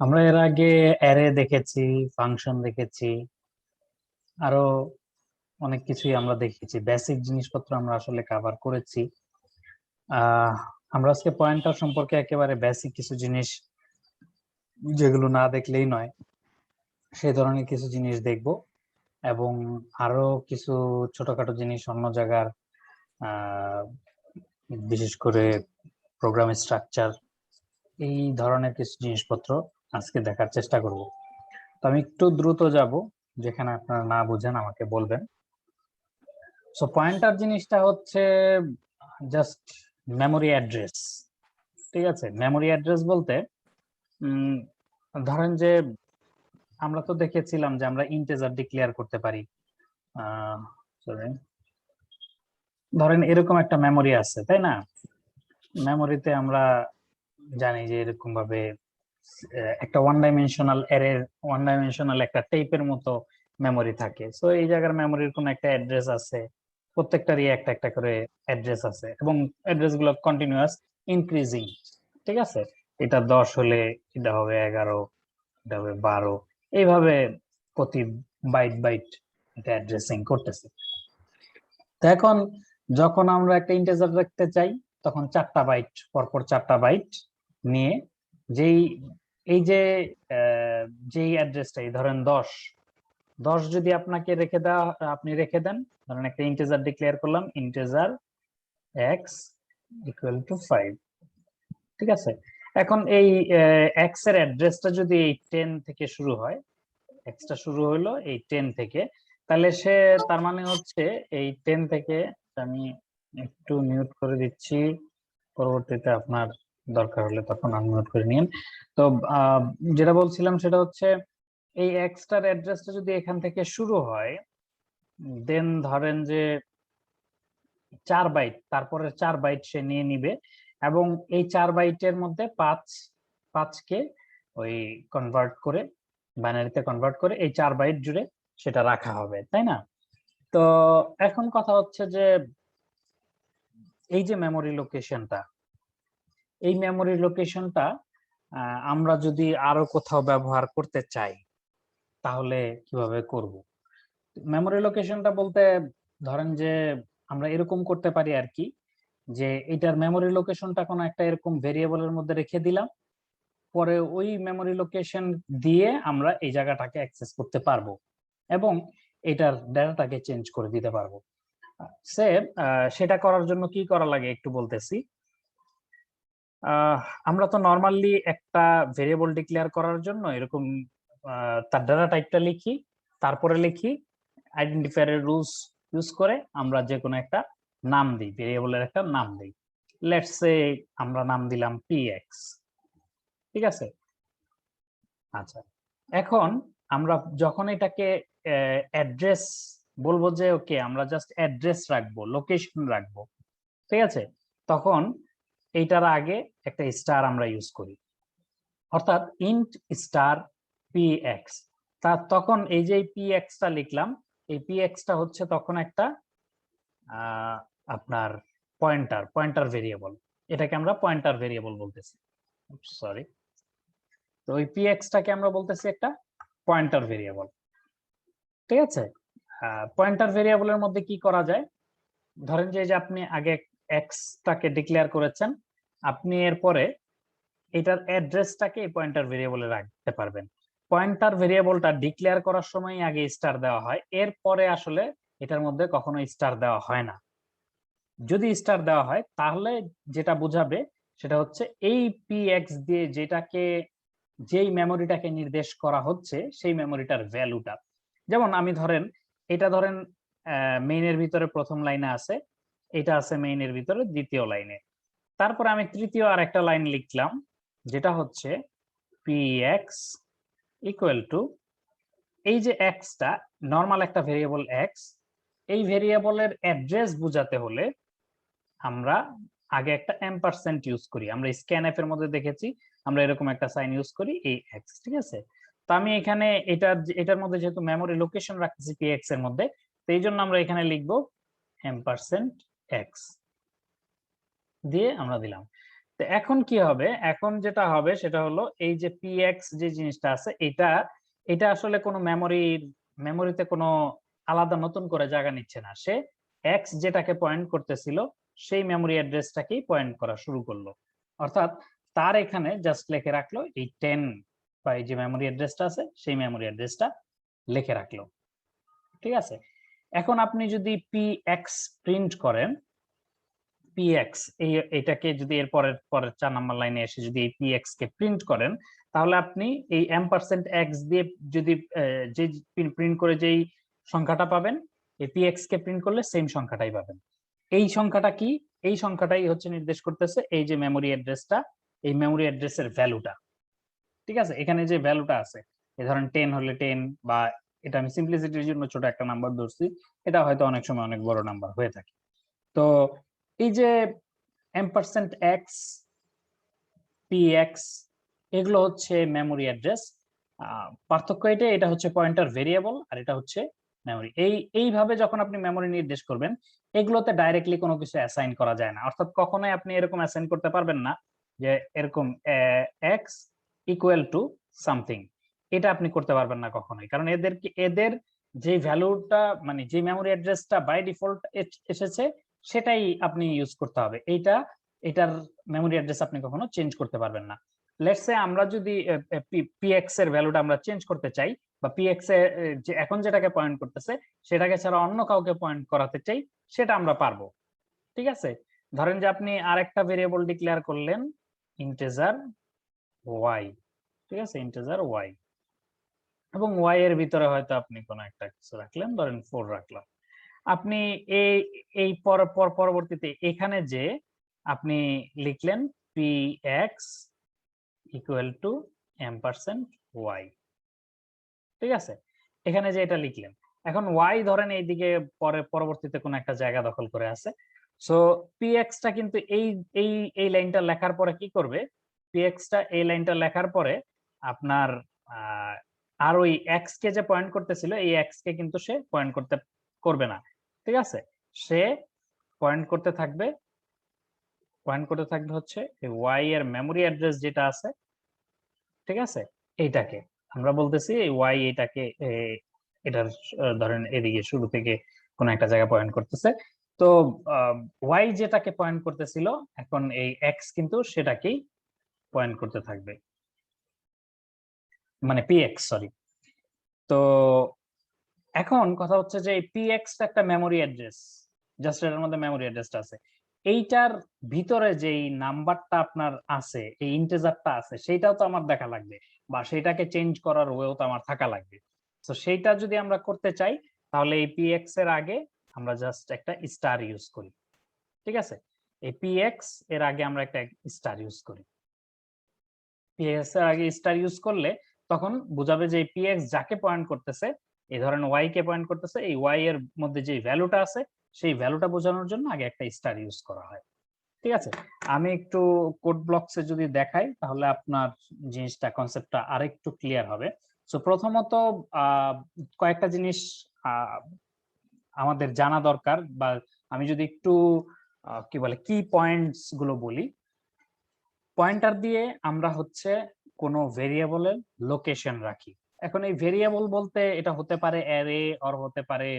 আমরা এর আগে অ্যারে দেখেছি, ফাংশন দেখেছি, আরো অনেক কিছুই আমরা দেখেছি। বেসিক জিনিসপত্র আমরা আসলে কভার করেছি। আহ আমরা আজকে পয়েন্টার সম্পর্কে একেবারে বেসিক কিছু জিনিস, যেগুলো না দেখলেই নয়, সেই ধরনের কিছু জিনিস দেখব। এবং আরো কিছু ছোটখাটো জিনিস অন্য জায়গার, আহ বিশেষ করে প্রোগ্রাম স্ট্রাকচার, এই ধরনের কিছু জিনিসপত্র আজকে দেখার চেষ্টা করব। তো আমি একটু দ্রুত যাব, যেখানে আপনারা না বুঝেন আমাকে বলবেন। সো পয়েন্টার জিনিসটা হচ্ছে জাস্ট মেমোরি অ্যাড্রেস। ঠিক আছে, মেমোরি অ্যাড্রেস বলতে উম, ধরেন যে আমরা তো দেখেছিলাম যে আমরা ইন্টিজার ডিক্লেয়ার করতে পারি। sorry, ধরেন এরকম একটা মেমোরি আছে, তাই না? মেমোরিতে আমরা জানি যে এরকম ভাবে একটা ওয়ান ডাইমেনশনাল একটা টেপের মতো মেমোরি থাকে। সো এই জায়গার মেমোরির কোন একটা অ্যাড্রেস আছে, প্রত্যেকটারই একটা একটা করে অ্যাড্রেস আছে, এবং অ্যাড্রেস গুলো কন্টিনিউয়াস ইনক্রিজিং। ঠিক আছে, এটা 10 হলে এটা হবে 11, এটা হবে 12, এইভাবে প্রতি বাইট বাইট এটা অ্যাড্রেসিং করতেছে। তো এখন যখন আমরা একটা ইন্টিজার রাখতে চাই, তখন 4টা বাইট, পরপর 4টা বাইট নিয়ে, যেই এই যে যেই অ্যাড্রেসটাই ধরেন 10, 10 যদি আপনাকে আপনি রেখে দেন, ধরেন একটা ইন্টিজার ডিক্লেয়ার করলাম, ইন্টিজার এক্স ইকুয়াল টু 5। ঠিক আছে, এখন এই এক্স এর অ্যাড্রেসটা যদি এই 10 থেকে শুরু হয়, এক্সটা শুরু হলো এই 10 থেকে, তাহলে সে, তার মানে হচ্ছে এই 10 থেকে, আমি একটু মিউট করে দিচ্ছি, পরবর্তীতে আপনার দরকার হলে তখন আনমিউট করে নিন। তো যেটা বলছিলাম সেটা হচ্ছে, এই এক্সটার অ্যাড্রেসটা যদি এখান থেকে শুরু হয়, দেন ধরেন যে 4 বাইট, তারপরে 4 বাইট সে নিয়ে নিবে, এবং এই 4 বাইটের মধ্যে 5কে ওই কনভার্ট করে, বাইনারিতে কনভার্ট করে এই 4 বাইট জুড়ে সেটা রাখা হবে, তাই না? তো এখন কথা হচ্ছে যে এই যে মেমোরি লোকেশনটা, এই মেমোরি লোকেশনটা আমরা যদি আরো কোথাও ব্যবহার করতে চাই, তাহলে কিভাবে করব? মেমোরি লোকেশনটা বলতে ধরেন যে আমরা এরকম করতে পারি আর কি, যে এটার মেমোরি লোকেশনটা কোনো একটা এরকম ভেরিয়েবলের মধ্যে রেখে দিলাম, পরে ওই মেমোরি লোকেশন দিয়ে আমরা এই জায়গাটাকে অ্যাক্সেস করতে পারবো, এবং এটার ডেটাটাকে চেঞ্জ করে দিতে পারবো। সেটা করার জন্য কি করা লাগে একটু বলতেছি। আমরা তো নর্মালি একটা ভেরিয়েবল ডিক্লেয়ার করার জন্য এরকম তার ডেটা টাইপটা লিখি, তারপরে লিখি আইডেন্টিফায়ারের রুলস ইউজ করে আমরা যে কোনো একটা নাম দিই, ভেরিয়েবলের একটা নাম দিই। লেটস সে আমরা নাম দিলাম px। ঠিক আছে, আচ্ছা, এখন আমরা যখন এটাকে অ্যাড্রেস বলবো, যে ওকে আমরা জাস্ট অ্যাড্রেস রাখবো, লোকেশন রাখবো, ঠিক আছে, তখন এইটার আগে একটা স্টার আমরা ইউজ করি, অর্থাৎ ইন্ট স্টার px। তখন এই যে px টা লিখলাম, এই px টা হচ্ছে তখন একটা আপনার পয়েন্টার ভেরিয়েবল। এটাকে আমরা পয়েন্টার ভেরিয়েবল বলতেছি, সরি। তো ওই px টাকে আমরা বলতেছি একটা পয়েন্টার ভেরিয়েবল। ঠিক আছে, পয়েন্টার ভেরিয়েবলের মধ্যে কি করা যায়, ধরেন যে আপনি আগে এক্স টাকে ডিক্লেয়ার করেছেন, আপনি এরপরে এটার অ্যাড্রেসটাকে এই পয়েন্টার ভেরিয়েবলে রাখতে পারবেন। পয়েন্টার ভেরিয়েবলটা ডিক্লেয়ার করার সময় আগে স্টার দেওয়া হয়, এরপরে আসলে এটার মধ্যে কখনো স্টার দেওয়া হয় না। যদি স্টার দেওয়া হয় তাহলে যেটা বোঝাবে সেটা হচ্ছে এই px দিয়ে যেই মেমোরিটাকে নির্দেশ করা হচ্ছে সেই মেমোরিটার ভ্যালুটা। যেমন আমি ধরেন, এটা ধরেন মেইনের ভিতরে প্রথম লাইনে আছে, এটা আছে মেইনের ভিতরে দ্বিতীয় লাইনে, তারপরে আমি তৃতীয় আর একটা লাইন লিখলাম, যেটা হচ্ছে px ইকুয়াল টু, এই যে এক্সটা নর্মাল একটা ভেরিয়েবল এক্স, এই ভেরিয়েবলের অ্যাড্রেস বোঝাতে হলে আমরা আগে একটা এম্পারসেন্ট ইউজ করি। আমরা স্ক্যানএফ এর মধ্যে দেখেছি আমরা এরকম একটা সাইন ইউজ করি, এই এক্স। ঠিক আছে, তো আমি এখানে এটার মধ্যে যেহেতু মেমোরি লোকেশন রাখতেছি px এর মধ্যে, তো এই জন্য আমরা এখানে লিখবো এম্পারসেন্ট এক্স দিয়ে আমরা দিলাম। তো তো এখন কি হবে, এখন যেটা হবে সেটা হলো এই যে px যে জিনিসটা আছে এটা এটা আসলে কোনো মেমোরিতে কোনো আলাদা নতুন করে জায়গা নিচ্ছে না, সে x যেটাকে পয়েন্ট করতেছিল সেই মেমোরি অ্যাড্রেসটাকেই পয়েন্ট করা শুরু করলো। অর্থাৎ তার এখানে জাস্ট লিখে রাখলো এই 10 বা এই যে মেমোরি অ্যাড্রেসটা আছে সেই মেমোরি অ্যাড্রেসটা লিখে রাখলো। ঠিক আছে, এখন আপনি যদি px প্রিন্ট করেন, px এটাকে যদি এর পরের 4 নাম্বার লাইনে এসে যদি এই px কে প্রিন্ট করেন, তাহলে আপনি এই $x দিয়ে যদি যে প্রিন্ট করে যেই সংখ্যাটা পাবেন, এই px কে প্রিন্ট করলে সেম সংখ্যাটাই পাবেন। এই সংখ্যাটা কি, এই সংখ্যাটাই হচ্ছে নির্দেশ করতেছে এই যে মেমোরি অ্যাড্রেসটা, এই মেমোরি অ্যাড্রেসের ভ্যালুটা। ঠিক আছে, এখানে যে ভ্যালুটা আছে, এই ধরেন 10 হলে 10, বা এটা আমি সিম্পলিসিটির জন্য ছোট একটা নাম্বার ধরছি, এটা হয়তো অনেক সময় অনেক বড় নাম্বার হয়ে থাকে। তো এই যে $x, px এগুলো হচ্ছে মেমোরি অ্যাড্রেস। পার্থক্য এটা হচ্ছে পয়েন্টার ভেরিয়েবল আর এটা হচ্ছে মেমোরি। এইভাবে যখন আপনি মেমোরি নির্দেশ করবেন, এগুলোতে ডাইরেক্টলি কোনো কিছু অ্যাসাইন করা যায় না। অর্থাৎ কখনোই আপনি এরকম অ্যাসাইন করতে পারবেন না যে এরকম x ইকুয়াল টু সামথিং, এটা আপনি করতে পারবেন না কখনোই, কারণ এদের যে ভ্যালুটা মানে যে মেমোরি অ্যাড্রেসটা বাই ডিফল্ট এসেছে সেটাই আপনি ইউজ করতে হবে। এটার মেমোরি অ্যাড্রেস আপনি কখনো চেঞ্জ করতে পারবেন না। লেটস সে আমরা যদি px এর ভ্যালুটা আমরা চেঞ্জ করতে চাই, বা px এর যে এখন যেটাকে পয়েন্ট করতেছে সেটাকে ছাড়া অন্য কাউকে পয়েন্ট করাতে চাই, সেটা আমরা পারবো। ঠিক আছে, ধরেন যে আপনি আরেকটা ভেরিয়েবল ডিক্লেয়ার করলেন ইন্টিজার y, ঠিক আছে, ইন্টিজার y, এবং y এর ভিতরে হয়তো আপনি কোনো একটা কিছু রাখলেন, ধরেন 4 রাখলাম। আপনি এই এই পরবর্তীতে এখানে যে আপনি লিখলেন px ইকুয়াল টু $y, ঠিক আছে, এখানে যে এটা লিখলেন, এখন y ধরেন এইদিকে পরবর্তীতে কোন একটা জায়গা দখল করে আছে। সো px টা কিন্তু এই এই এই লাইনটা লেখার পরে কি করবে, px টা এই লাইনটা লেখার পরে আপনার আর ওই x কে যে পয়েন্ট করতেছিল এই x কে কিন্তু সে পয়েন্ট করবে না। ঠিক আছে, সে পয়েন্ট করতে থাকবে হচ্ছে এই y এর মেমোরি অ্যাড্রেস যেটা আছে, ঠিক আছে, এইটাকে আমরা বলতেছি এই y এটাকে এটার ধরেন এদিকে শুরু থেকে কোন একটা জায়গা পয়েন্ট করতেছে। তো y যেটাকে পয়েন্ট করতেছিল এখন এই x কিন্তু সেটাকেই পয়েন্ট করতে থাকবে, মানে px, সরি। তো এখন কথা হচ্ছে যে এই px টা একটা মেমোরি অ্যাড্রেস, জাস্ট এটার মধ্যে মেমোরি অ্যাড্রেসটা আছে, এইটার ভিতরে যেই নাম্বারটা আপনার আছে, এই ইন্টিজারটা আছে, সেটাও তো আমার দেখা লাগবে, বা সেটাকে চেঞ্জ করার ওয়েও তো আমার থাকা লাগবে। তো সেইটা যদি আমরা করতে চাই তাহলে এই px এর আগে আমরা জাস্ট একটা স্টার ইউজ করি। ঠিক আছে, এই px এর আগে আমরা একটা স্টার ইউজ করি। px এর আগে স্টার ইউজ করলে তখন বোঝাবে যে px যাকে পয়েন্ট করতেছে, এই ধরেন y কে পয়েন্ট করতেছে, এই y এর মধ্যে যে ভ্যালুটা আছে সেই ভ্যালুটা বোঝানোর জন্য আগে একটা স্টার ইউজ করা হয়। ঠিক আছে, আমি একটু কোড ব্লকসে যদি দেখাই তাহলে আপনার জিনিসটা কনসেপ্টটা আরেকটু ক্লিয়ার হবে। সো প্রথমত কয়েকটা জিনিস আমাদের জানা দরকার, বা আমি যদি একটু কি বলে কি পয়েন্টস গুলো বলি। পয়েন্টার দিয়ে আমরা হচ্ছে কোনো ভেরিয়েবলের লোকেশন রাখি। এখন এই ভেরিয়েবল বলতে এটা হতে পারে অ্যারে, অর হতে পারে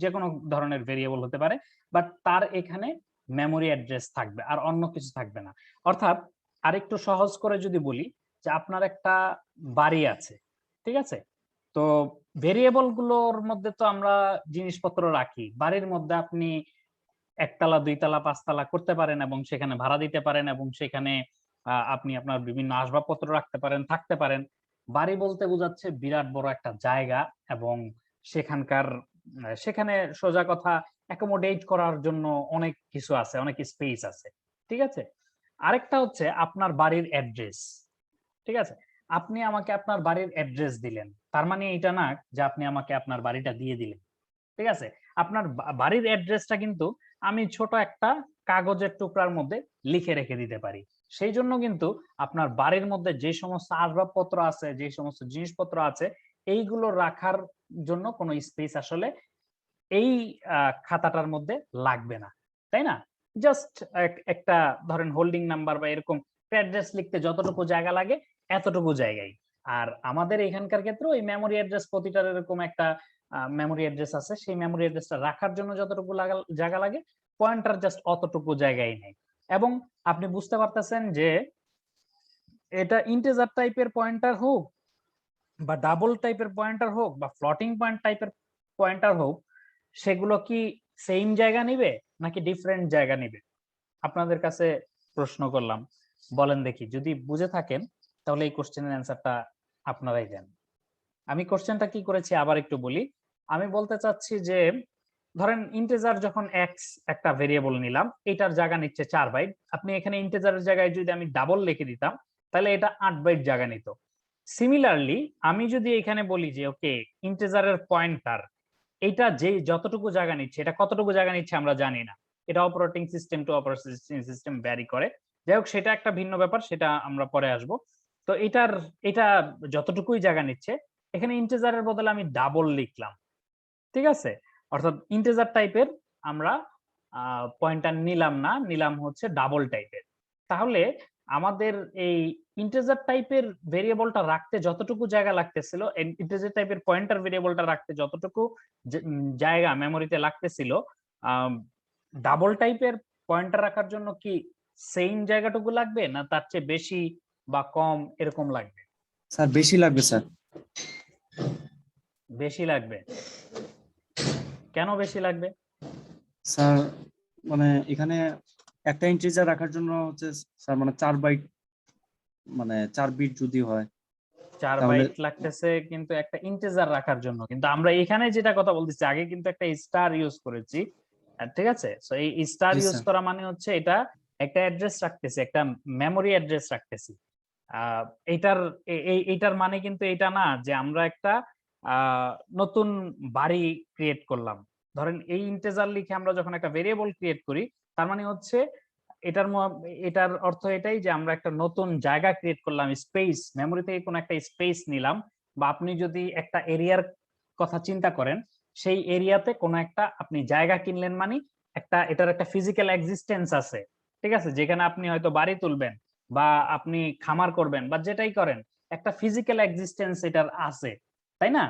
যে কোনো ধরনের ভেরিয়েবল হতে পারে, বাট তার এখানে মেমোরি অ্যাড্রেস থাকবে আর অন্য কিছু থাকবে না। অর্থাৎ আরেকটু সহজ করে যদি বলি যে আপনার একটা বাড়ি আছে, ঠিক আছে, তো ভেরিয়েবল গুলোর মধ্যে তো আমরা জিনিসপত্র রাখি, বাড়ির মধ্যে আপনি একতলা, দুইতলা, পাঁচতলা করতে পারেন এবং সেখানে ভাড়া দিতে পারেন, এবং সেখানে আপনি আপনার বিভিন্ন আসবাবপত্র রাখতে পারেন, থাকতে পারেন। বাড়ি বলতে বোঝাচ্ছে বিরাট বড় একটা জায়গা, এবং সেখানে সোজা কথা অ্যাকোমোডেট করার জন্য অনেক কিছু আছে, অনেক স্পেস আছে। ঠিক আছে, আরেকটা হচ্ছে আপনার বাড়ির অ্যাড্রেস। ঠিক আছে, আপনি আমাকে আপনার বাড়ির অ্যাড্রেস দিলেন, তার মানে এটা না যে আপনি আমাকে আপনার বাড়িটা দিয়ে দিলেন। ঠিক আছে, আপনার বাড়ির অ্যাড্রেসটা কিন্তু আমি ছোট একটা কাগজের টুকরার মধ্যে লিখে রেখে দিতে পারি। সেই জন্য কিন্তু আপনার বাড়ির মধ্যে যে সমস্ত আসবাবপত্র আছে, যে সমস্ত জিনিসপত্র আছে, এইগুলো রাখার জন্য কোনো স্পেস আসলে এই খাতাটার মধ্যে লাগবে না, তাই না? জাস্ট একটা ধরেন হোল্ডিং নাম্বার বা এরকম অ্যাড্রেস লিখতে যতটুকু জায়গা লাগে এতটুকু জায়গায়। আর আমাদের এখানকার ক্ষেত্রে ওই মেমোরি অ্যাড্রেস প্রতিটার এরকম একটা মেমোরি অ্যাড্রেস আছে, সেই মেমোরি অ্যাড্রেসটা রাখার জন্য যতটুকু জায়গা লাগে পয়েন্টার জাস্ট অতটুকু জায়গায় নেই। এবং আপনি বুঝতে পারতেছেন যে এটা ইন্টিজার টাইপের পয়েন্টার হোক বা ডাবল টাইপের পয়েন্টার হোক বা ফ্লোটিং পয়েন্ট টাইপের পয়েন্টার হোক, সেগুলো কি সেম জায়গা নিবে নাকি ডিফারেন্ট জায়গা নিবে? আপনাদের কাছে প্রশ্ন করলাম, বলেন দেখি। যদি বুঝে থাকেন তাহলে এই কোশ্চেনের অ্যান্সারটা আপনারাই দেন। আমি কোশ্চেনটা কি করেছি আবার একটু বলি। আমি বলতে চাচ্ছি যে ধরেন ইন্টিজার যখন এক্স একটা ভেরিয়েবল নিলাম, এটার জায়গা নিচ্ছে 4 বাইট। আপনি এখানে ইন্টিজারের জায়গায় যদি আমি ডাবল লিখে দিতাম তাহলে এটা 8 বাইট জায়গা নিত। সিমিলারলি আমি যদি এখানে বলি যে ওকে ইন্টিজারের পয়েন্টার এটা যে যতটুকু জায়গা নিচ্ছে, এটা কতটুকু জায়গা নিচ্ছে আমরা জানি না, এটা operating system to operating system vary করে। যাই হোক সেটা একটা ভিন্ন ব্যাপার, সেটা আমরা পরে আসবো। তো এটা যতটুকুই জায়গা নিচ্ছে, এখানে ইন্টিজারের বদলে আমি ডাবল লিখলাম, ঠিক আছে? অর্থাৎ ইন্টিজার টাইপের আমরা পয়েন্টার নিলাম না, নিলাম হচ্ছে ডাবল টাইপের। তাহলে আমাদের এই ইন্টিজার টাইপের ভেরিয়েবলটা রাখতে যতটুকু জায়গা লাগতেছিল, ইন্টিজার টাইপের পয়েন্টার ভেরিয়েবলটা রাখতে যতটুকু জায়গা মেমোরিতে লাগতেছিল, ডাবল টাইপের পয়েন্টার রাখার জন্য কি সেম জায়গাটুকু লাগবে না তার চেয়ে বেশি বা কম এরকম লাগবে? স্যার বেশি লাগবে স্যার। বেশি লাগবে। কেন বেশি লাগবে? স্যার মানে এখানে একটা ইন্টিজার রাখার জন্য হচ্ছে স্যার মানে 4 বাইট, মানে 4 বিট যদি হয় 4 তাহলে বাইট লাগতেছে কিন্তু একটা ইন্টিজার রাখার জন্য। কিন্তু আমরা এখানে যেটা কথা বলতেছি, আগে কিন্তু একটা স্টার ইউজ করেছি, ঠিক আছে? সো এই স্টার জি ইউজ স্যার। করা মানে হচ্ছে এটা একটা অ্যাড্রেস রাখতেছি, একটা মেমোরি অ্যাড্রেস রাখতেছি। এইটার এইটার মানে কিন্তু এটা না যে আমরা একটা আহ, নতুন বাড়ি ক্রিয়েট করলাম। ধরেন এই ইন্টিজার লিখে আমরা যখন একটা ভেরিয়েবল ক্রিয়েট করি, তার মানে হচ্ছে এটার অর্থ এটাই যে আমরা একটা নতুন জায়গা ক্রিয়েট করলাম, স্পেস, মেমোরি থেকে কোনো একটা স্পেস নিলাম। বা আপনি যদি একটা এরিয়ার কথা চিন্তা করেন, সেই এরিয়াতে কোনো একটা আপনি জায়গা কিনলেন, মানে এটার একটা ফিজিক্যাল এক্সিস্টেন্স আছে, ঠিক আছে? যেখানে আপনি হয়তো বাড়ি তুলবেন বা আপনি খামার করবেন বা যেটাই করেন, একটা ফিজিক্যাল এক্সিস্টেন্স এটার আছে, তাই না?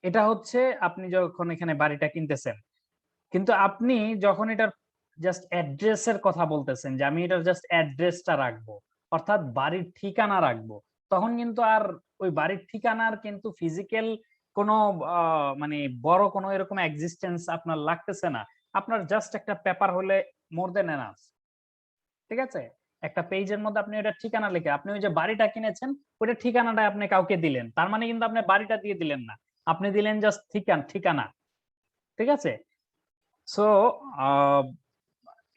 এটা হচ্ছে আপনি যখন এখানে বাড়িটা কিনতেছেন। কিন্তু আপনি যখন এটার জাস্ট অ্যাড্রেসের কথা বলতেছেন যে আমি এটার জাস্ট অ্যাড্রেসটা রাখবো, অর্থাৎ বাড়ির ঠিকানা রাখবো, তখন কিন্তু আর ওই বাড়ির ঠিকানার কিন্তু ফিজিক্যাল কোনো মানে বড় কোনো এরকম এক্সিস্টেন্স আপনার লাগতেছে না। আপনার জাস্ট একটা পেপার হলে মোর দেন এনাফ, ঠিক আছে? একটা পেজের মধ্যে আপনি ওটা ঠিকানা লিখে, আপনি ওই যে বাড়িটা কিনেছেন ওইটা ঠিকানাটা আপনি কাউকে দিলেন, তার মানে কিন্তু আপনি বাড়িটা দিয়ে দিলেন না, আপনি দিলেন জাস্ট ঠিকানা, ঠিক আছে? সো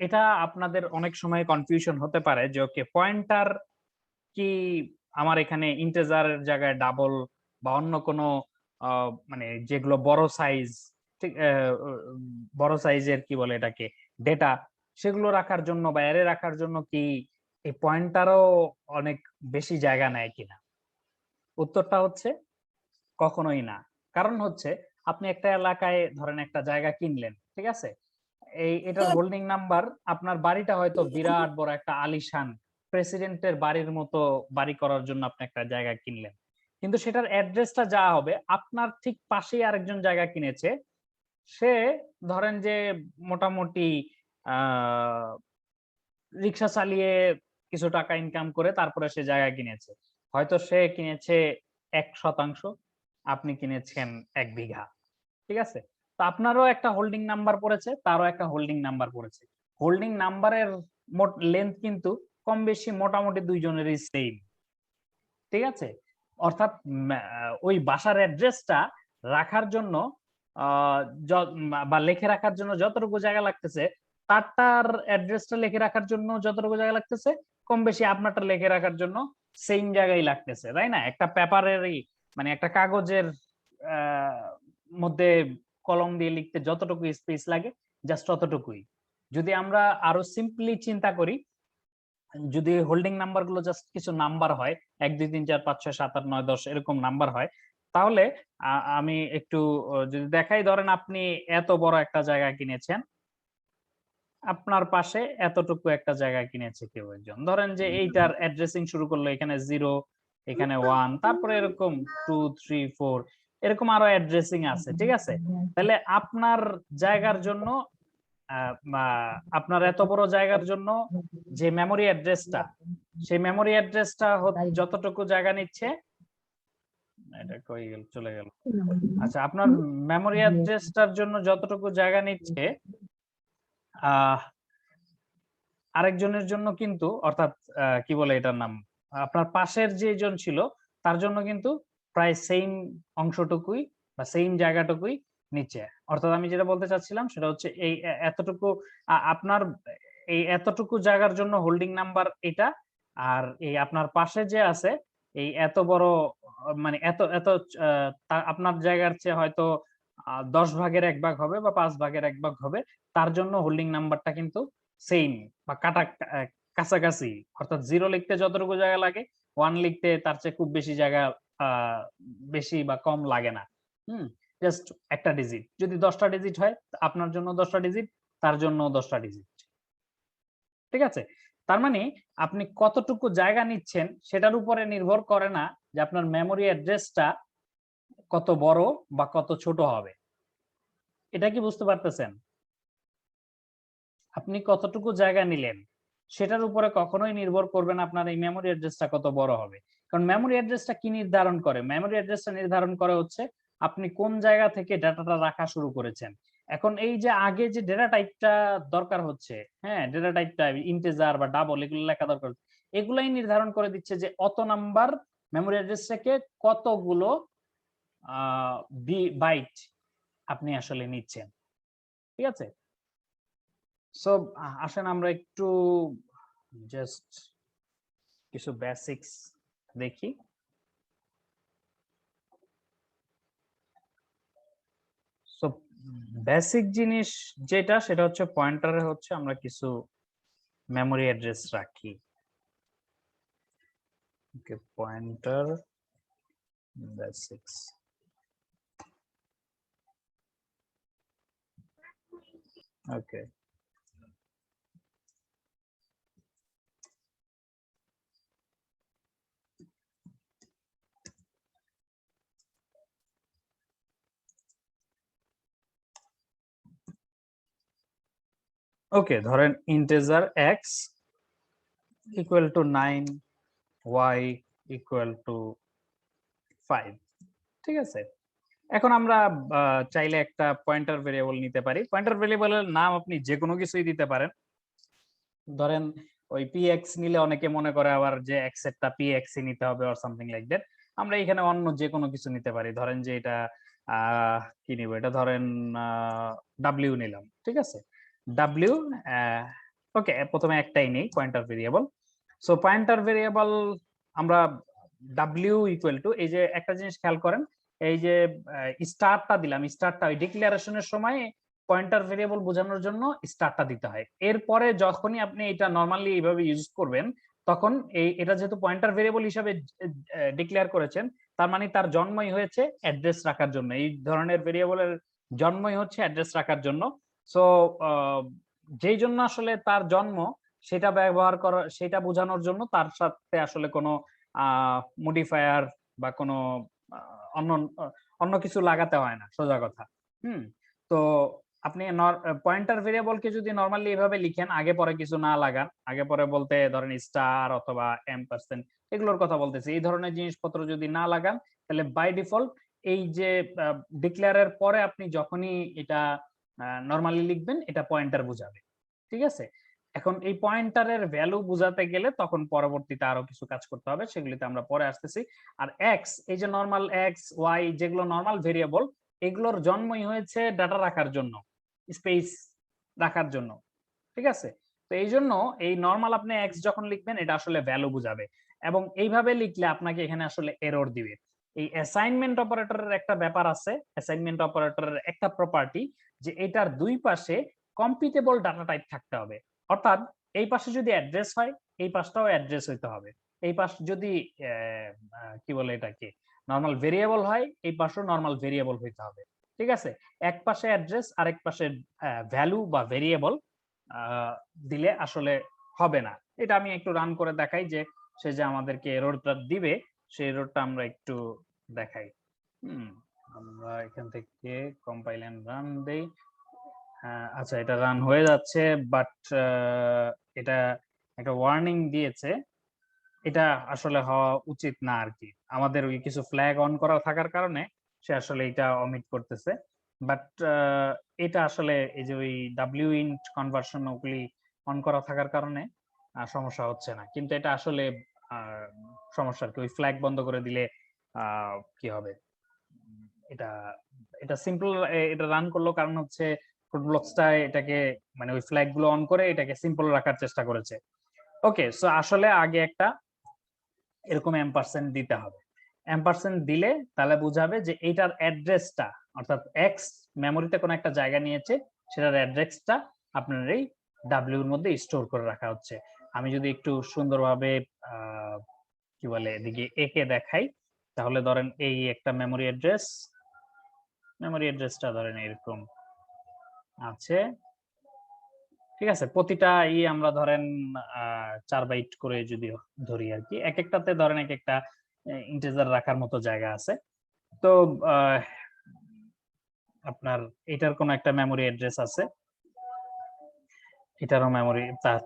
এটা আপনাদের অনেক সময় কনফিউশন হতে পারে যে ওকে পয়েন্টার কি আমার এখানে ইন্টিজারের জায়গায় ডাবল বা অন্য কোনো মানে যেগুলো বড় সাইজ, ঠিক বড় সাইজের কি বলে এটাকে ডেটা, সেগুলো রাখার জন্য বা অ্যারে রাখার জন্য কি এই পয়েন্টারও অনেক বেশি জায়গা নেয় কিনা? উত্তরটা হচ্ছে কখনোই না। কারণ হচ্ছে আপনি একটা এলাকায় ধরেন একটা জায়গা কিনলেন, ঠিক আছে? এটার হোল্ডিং নাম্বার, আপনার বাড়িটা হয়তো বিরাট বড় একটা আলিশান প্রেসিডেন্টের বাড়ির মতো বাড়ি করার জন্য আপনি একটা জায়গা কিনলেন, কিন্তু সেটার অ্যাড্রেসটা যা হবে আপনার ঠিক পাশেই আরেকজন জায়গা কিনেছে। সে ধরেন যে মোটামুটি আহ রিক্সা চালিয়ে কিছু টাকা ইনকাম করে তারপরে সে জায়গা কিনেছে। হয়তো সে কিনেছে 1%, আপনি কিনেছেন 1 বিঘা, ঠিক আছে? তো আপনারও একটা হোল্ডিং নাম্বার পড়েছে, তারও একটা হোল্ডিং নাম্বার পড়েছে। হোল্ডিং নাম্বারের মোট লেন্থ কিন্তু কম বেশি মোটামুটি দুইজনেরই সেম, ঠিক আছে? অর্থাৎ ওই বাসার অ্যাড্রেসটা রাখার জন্য বা লিখে রাখার জন্য যতটুকু জায়গা লাগতেছে, তার অ্যাড্রেসটা লিখে রাখার জন্য যতটুকু জায়গা লাগতেছে, কম বেশি আপনারটা লিখে রাখার জন্য সেম জায়গায় লাগতেছে, তাই না? একটা পেপারেরই মানে একটা কাগজের মধ্যে কলম দিয়ে লিখতে যতটুকু স্পেস লাগে জাস্ট ততটুকুই। যদি আমরা আরো সিম্পলি চিন্তা করি, যদি হোল্ডিং নাম্বার গুলো জাস্ট কিছু নাম্বার হয়, 1 2 3 4 5 6 7 8 9 10 এরকম নাম্বার হয়, তাহলে আমি একটু যদি দেখাই, ধরেন আপনি এত বড় একটা জায়গা কিনেছেন, আপনার পাশে এতটুকু একটা জায়গা কিনেছে কেউ একজন, ধরেন যে এইটার অ্যাড্রেসিং শুরু করলো এখানে 0, এখানে 1, তারপরে এরকম 2, 3, 4 এরকম আরো অ্যাড্রেসিং আছে, ঠিক আছে? তাহলে আপনার জায়গার জন্য বা আপনার এত বড় জায়গার জন্য যে মেমোরি অ্যাড্রেসটা, সেই মেমোরি অ্যাড্রেসটা যতটুকু জায়গা নিচ্ছে, এটা কই গেল, চলে গেল। আচ্ছা, আপনার মেমোরি অ্যাড্রেসটার জন্য যতটুকু জায়গা নিচ্ছে আরেকজনের জন্য কিন্তু, অর্থাৎ কি বলে এটার নাম, আপনার পাশের যেজন ছিল তার জন্য কিন্তু প্রায় সেম অংশটুকুই বা সেম জায়গাটুকুই নিচে। অর্থাৎ আমি যেটা বলতে চাচ্ছিলাম সেটা হচ্ছে এই এতটুকু আপনার এই এতটুকু জায়গার জন্য হোল্ডিং নাম্বার এটা, আর এই আপনার পাশে যে আছে এই এত বড় মানে এত এত আপনার জায়গার চেয়ে হয়তো 10 ভাগের 1 ভাগ হবে বা 5 ভাগের 1 ভাগ হবে, তার জন্য হোল্ডিং নাম্বারটা কিন্তু সেম বা কাছাকাছি। অর্থাৎ 0 লিখতে যতটুকু জায়গা লাগে 1 লিখতে তার চেয়ে খুব বেশি জায়গা বেশি বা কম লাগে না। জাস্ট একটা ডিজিট। যদি 10টা ডিজিট হয় আপনার জন্য 10টা ডিজিট, তার জন্য 10টা ডিজিট। ঠিক আছে? তার মানে আপনি কতটুকু জায়গা নিচ্ছেন সেটার উপরে নির্ভর করে না যে আপনার মেমোরি অ্যাড্রেসটা কত বড় বা কত ছোট হবে। এটা কি বুঝতে পারতেছেন? আপনি কতটুকু জায়গা নিলেন সেটার উপরে কখনোই নির্ভর করবে না আপনার এই মেমোরি অ্যাড্রেসটা কত বড় হবে। কারণ মেমোরি অ্যাড্রেসটা কি নির্ধারণ করে? মেমোরি অ্যাড্রেসটা নির্ধারণ করে হচ্ছে আপনি কোন জায়গা থেকে ডাটাটা রাখা শুরু করেছেন। এখন এই যে আগে যে ডেটা টাইপটা দরকার হচ্ছে, হ্যাঁ, ডেটা টাইপটা ইন্টিজার বা ডাবল এগুলো লেখা দরকার, এগুলাই নির্ধারণ করে দিচ্ছে যে অত নাম্বার মেমোরি অ্যাড্রেস থেকে কতগুলো বাইট আপনি আসলে নিচ্ছেন। ঠিক আছে? সো আসেন আমরা একটু জাস্ট কিছু বেসিক্স দেখি। সো বেসিক জিনিস যেটা সেটা হচ্ছে পয়েন্টারে হচ্ছে আমরা কিছু মেমোরি অ্যাড্রেস রাখি। ওকে, পয়েন্টার বেসিক্স। ওকে, ওকে, ধরেন integer x equal to 9, y equal to 5। ঠিক আছে? এখন আমরা চাইলে একটা পয়েন্টার ভেরিয়েবল নিতে পারি। পয়েন্টার ভেরিয়েবলের নাম আপনি যে কোনো কিছুই দিতে পারেন। ধরেন ওই px নিলে অনেকে মনে করে আবার যে x এরটা px ই নিতে হবে অর সামথিং লাইক দ্যাট। আমরা এখানে অন্য যে কোনো কিছু নিতে পারি। ধরেন যে এটা কি নিব, এটা ধরেন w নিলাম। ঠিক আছে? w ওকে, প্রথমে একটাই নেই pointer variable. So pointer variable আমরা w ইকুয়াল টু, এই যে একটা জিনিস খেয়াল করেন, এই যে স্টারটা দিলাম, স্টারটা ওই ডিক্লারেশনের সময় পয়েন্টার ভেরিয়েবল বোঝানোর জন্য স্টারটা দিতে হয়। এরপরে যখনই আপনি এটা নরমালি এইভাবে ইউজ করবেন তখন এটা যেহেতু পয়েন্টার ভেরিয়েবল হিসাবে ডিক্লেয়ার করেছেন, তার মানে তার জন্মই হয়েছে অ্যাড্রেস রাখার জন্য। এই ধরনের ভেরিয়েবলের জন্মই হচ্ছে অ্যাড্রেস রাখার জন্য। সো যেই জন্য আসলে তার জন্ম সেটা ব্যবহার করা, সেটা বোঝানোর জন্য তার সাথে আসলে কোনো মডিফায়ার বা কোনো অন্য অন্য কিছু লাগাতে হয় না, সোজা কথা। তো আপনি পয়েন্টার ভেরিয়েবলকে যদি নরমালি এভাবে লিখেন, আগে পরে কিছু না লাগান, আগে পরে বলতে ধরেন স্টার অথবা এম্পারসেন্ট এগুলোর কথা বলতেছি, এই ধরনের জিনিসপত্র যদি না লাগান তাহলে বাই ডিফল্ট এই যে ডিক্লেয়ারের পরে আপনি যখনই এটা নরমালি লিখবেন এটা পয়েন্টার বোঝাবে। ঠিক আছে? এখন এই পয়েন্টারের ভ্যালু বোঝাতে গেলে তখন পরবর্তীতে আরো কিছু কাজ করতে হবে, সেগুলিতে আমরা পরে আসতেছি। আর এক্স, এই যে নরমাল এক্স ওয়াই যেগুলো নরমাল ভেরিয়েবল, এগুলোর জন্মই হয়েছে ডাটা রাখার জন্য, স্পেস রাখার জন্য। ঠিক আছে? তো এই জন্য এই নরমাল আপনি এক্স যখন লিখবেন এটা আসলে ভ্যালু বুঝাবে, এবং এইভাবে লিখলে আপনাকে এখানে আসলে এরর দিবে। এই অ্যাসাইনমেন্ট অপারেটরের একটা ব্যাপার আছে, অ্যাসাইনমেন্ট অপারেটরের একটা প্রপার্টি যে এটার দুই পাশে কম্পিটেবল ডাটা টাইপ থাকতে হবে। অর্থাৎ এই পাশে যদি অ্যাড্রেস হয় এই পাশটাও অ্যাড্রেস হইতে হবে। এই পাশ যদি কি বলে এটাকে নরমাল ভেরিয়েবল হয় এই পাশেও নরমাল ভেরিয়েবল হইতে হবে। ঠিক আছে? এক পাশে অ্যাড্রেস আরেক পাশে ভ্যালু বা ভেরিয়েবল, দিলে আসলে হবে না। এটা আমি একটু রান করে দেখাই যে সে যে আমাদেরকে এররটা দিবে সেই এররটা আমরা একটু দেখাই। আমরা এখান থেকে কম্পাইল এন্ড রান দেই। আচ্ছা, এটা রান হয়ে যাচ্ছে, বাট এটা একটা ওয়ার্নিং দিয়েছে। এটা আসলে হওয়া উচিত না আর কি। আমাদের ওই কিছু ফ্ল্যাগ অন করা থাকার কারণে সে আসলে এটা অমিট করতেছে। বাট এটা আসলে এই যে ওই ডাব্লিউ ইন্ট কনভার্সন ওগুলি অন করা থাকার কারণে সমস্যা হচ্ছে না, কিন্তু এটা আসলে সমস্যা আর কি। ওই ফ্ল্যাগ বন্ধ করে দিলে কি হবে, এটা এটা সিম্পল এটা রান করলো, কারণ হচ্ছে ফ্রুটব্লকসটা এটাকে মানে ওই ফ্ল্যাগ গুলো অন করে এটাকে সিম্পল রাখার চেষ্টা করেছে। ওকে, সো আসলে আগে একটা এরকম এম্পারসেন্ট দিতে হবে। এম্পারসেন্ট দিলে তাহলে বুঝাবে যে এইটার অ্যাড্রেসটা, অর্থাৎ এক্স মেমোরিতে কোনো একটা জায়গা নিয়েছে, সেটার অ্যাড্রেসটা আপনার এই ডাব্লিউ এর মধ্যে স্টোর করে রাখা হচ্ছে। আমি যদি একটু সুন্দরভাবে কি বলে এদিকে একে দেখাই, তাহলে ধরেন এই একটা মেমোরি অ্যাড্রেসটা ধরেন এরকম আছে, ঠিক আছে। প্রতিটা আমরা ধরেন 4 বাইট করে যদি ধরি আর কি, এক একটাতে ধরেন এক একটা ইন্টিজার রাখার মতো জায়গা আছে। তো আপনার এটার কোন একটা মেমোরি অ্যাড্রেস আছে, এটারও মেমোরি,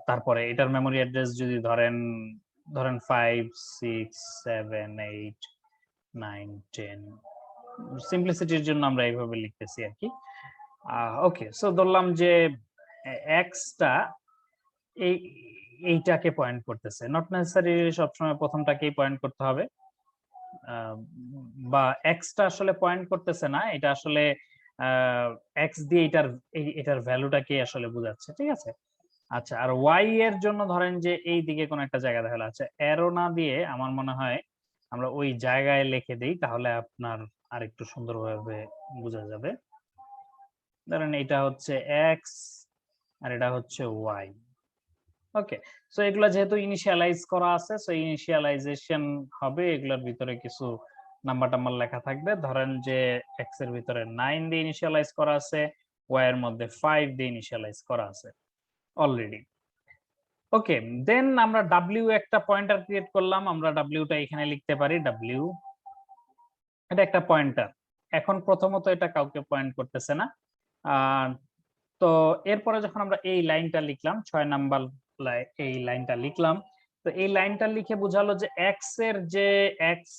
তারপরে এটার মেমোরি অ্যাড্রেস যদি ধরেন 5 6 7 8 9 10, সিম্পলিসিটির জন্য আমরা এইভাবে লিখতেছি আর কি। ওকে, সো ধরলাম যে এক্সটা এইটাকে পয়েন্ট করতেছে, নট নেসেসারি সবসময় প্রথমটাকেই পয়েন্ট করতে হবে, বা এক্সটা আসলে পয়েন্ট করতেছে না, এটা আসলে এক্স দিয়ে এটার ভ্যালুটাকে আসলে বোঝাচ্ছে, ঠিক আছে। আচ্ছা, আর ওয়াই এর জন্য ধরেন যে এই দিকে কোন একটা জায়গা দেখা যাচ্ছে, অ্যারো না দিয়ে আমার মনে হয় আমরা ওই জায়গায় লিখে দেই, তাহলে আপনার আর একটু সুন্দরভাবে বোঝা যাবে। ধরেন এটা হচ্ছে এক্স আর এটা হচ্ছে ওয়াই। ওকে, সো এগুলা যেহেতু ইনিশিয়ালাইজ করা আছে, সো ইনিশিয়ালাইজেশন হবে, এগুলোর ভিতরে কিছু নাম্বার টাম্বার লেখা থাকবে। ধরেন যে এক্স এর ভিতরে 9 দিয়ে ইনিশিয়ালাইজ করা আছে, ওয়াই এর মধ্যে 5 দিয়ে ইনিশিয়ালাইজ করা আছে অলরেডি। ওকে, দেন আমরা ডাব্লিউ একটা পয়েন্টার ক্রিয়েট করলাম, আমরা ডাব্লিউটা এখানে লিখতে পারি ডাব্লিউ, এটা একটা পয়েন্টার। এখন প্রথমত এটা কাউকে পয়েন্ট করতেছে না। তো এরপরে যখন আমরা এই লাইনটা লিখলাম 6 নাম্বার এই লাইনটা লিখলাম, তো এই লাইনটা লিখে বোঝালো যে এক্স এর যে এক্স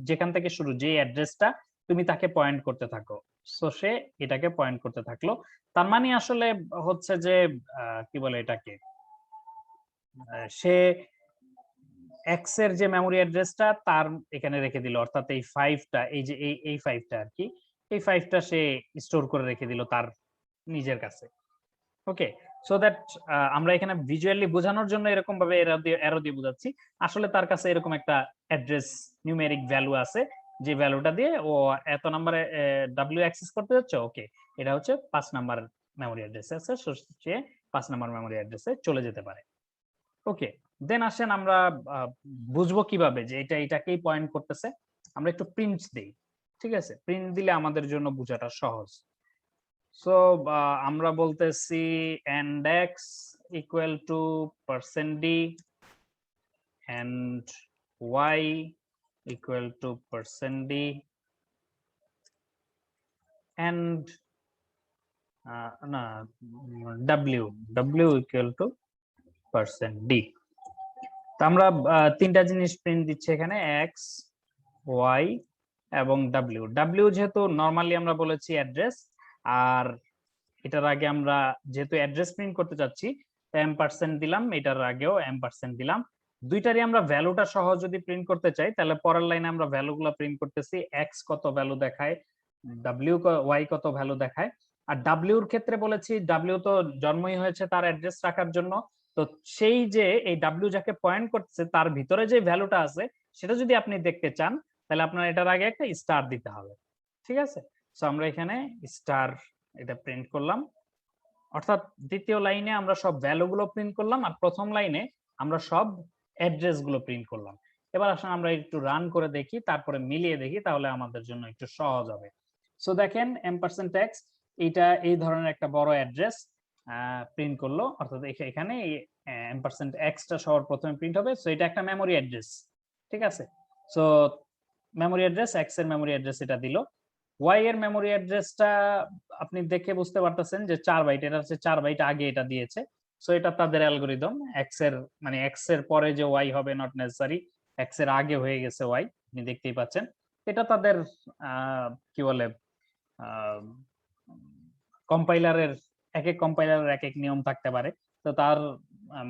যেখান থেকে শুরু, যে অ্যাড্রেসটা তুমি তাকে পয়েন্ট করতে থাকো, সো সে এটাকে পয়েন্ট করতে থাকলো। তার মানে আসলে হচ্ছে যে কি বলে এটাকে, সে এক্স এর যে মেমোরি অ্যাড্রেসটা তার এখানে রেখে দিল, অর্থাৎ এই 5টা, এই যে এই 5টা আর কি, এই 5টা সে স্টোর করে রেখে দিল তার নিজের কাছে। ওকে, সো দ্যাট আমরা এখানে ভিজুয়ালি বোঝানোর জন্য এরকম ভাবে অ্যারো দিয়ে বোঝাচ্ছি, আসলে তার কাছে এরকম একটা অ্যাড্রেস নিউমেরিক ভ্যালু আছে, যে ভ্যালুটা দিয়ে ও এত নম্বরে ডাব্লিউ অ্যাক্সেস করতে যাচ্ছে। ওকে, এটা হচ্ছে 5 নাম্বার মেমোরি অ্যাড্রেসে আছে, সে 5 নাম্বার মেমোরি অ্যাড্রেসে চলে যেতে পারে। ওকে, দেন আসেন আমরা বুঝবো কিভাবে যে এটা এটাকেই পয়েন্ট করতেছে। আমরা একটু প্রিন্ট দেই, ঠিক আছে, প্রিন্ট দিলে আমাদের জন্য বোঝাটা সহজ। সো আমরা বলতেছি and x equal to %d and y equal to %d and না w equal to %d। তো আমরা তিনটা জিনিস প্রিন্ট দিচ্ছি এখানে, x y এবং w যেহেতু নরমালি আমরা বলেছি অ্যাড্রেস, আর এটার আগে আমরা যেহেতু অ্যাড্রেস প্রিন্ট করতে চাচ্ছি এম্পারসেন্ট দিলাম, এটার আগেও এম্পারসেন্ট দিলাম। দুইটারই আমরা ভ্যালুটা সহ যদি প্রিন্ট করতে চাই, তাহলে পরের লাইনে আমরা ভ্যালুগুলো প্রিন্ট করতেছি, এক্স কত ভ্যালু দেখায়, ওয়াই কত ভ্যালু দেখায়। আর ডাব্লিউর ক্ষেত্রে বলেছি ডাব্লিউ তো জন্মই হয়েছে তার অ্যাড্রেস রাখার জন্য, তো সেই যে এই ডাব্লিউ যাকে পয়েন্ট করতেছে তার ভিতরে যে ভ্যালুটা আছে সেটা যদি আপনি দেখতে চান, তাহলে আপনার এটার আগে একটা স্টার দিতে হবে, ঠিক আছে। সো আমরা এখানে স্টার এটা প্রিন্ট করলাম, অর্থাৎ দ্বিতীয় লাইনে আমরা সব ভ্যালু গুলো প্রিন্ট করলাম, আর প্রথম লাইনে আমরা সব অ্যাড্রেস গুলো প্রিন্ট করলাম। এবার আসলে আমরা একটু রান করে দেখি, তারপরে মিলিয়ে দেখি, তাহলে আমাদের জন্য একটু সহজ হবে। সো দেখেন এম্পারসেন্ট এক্স, এটা এই ধরনের একটা বড় অ্যাড্রেস, প্রিন্ট করলো, অর্থাৎ এখানে এম্পারসেন্ট এক্সটা সবার প্রথমে প্রিন্ট হবে। সো এটা একটা মেমোরি অ্যাড্রেস, ঠিক আছে। সো মেমোরি অ্যাড্রেস, এক্স এর মেমোরি অ্যাড্রেস এটা দিল। ওয়াই এর মেমোরি অ্যাড্রেসটা আপনি দেখে বুঝতে পারতেছেন যে 4 বাইট, এটা হচ্ছে 4 বাইট আগে এটা দিয়েছে। সো এটা তাদের অ্যালগরিদম, এক্স এর মানে এক্স এর পরে যে ওয়াই হবে নট নেসেসারি, এক্স এর আগে হয়ে গেছে ওয়াই, আপনি দেখতেই পাচ্ছেন। এটা তাদের কি বলে কম্পাইলারের, এক এক কম্পাইলারের এক এক নিয়ম থাকতে পারে। তো তার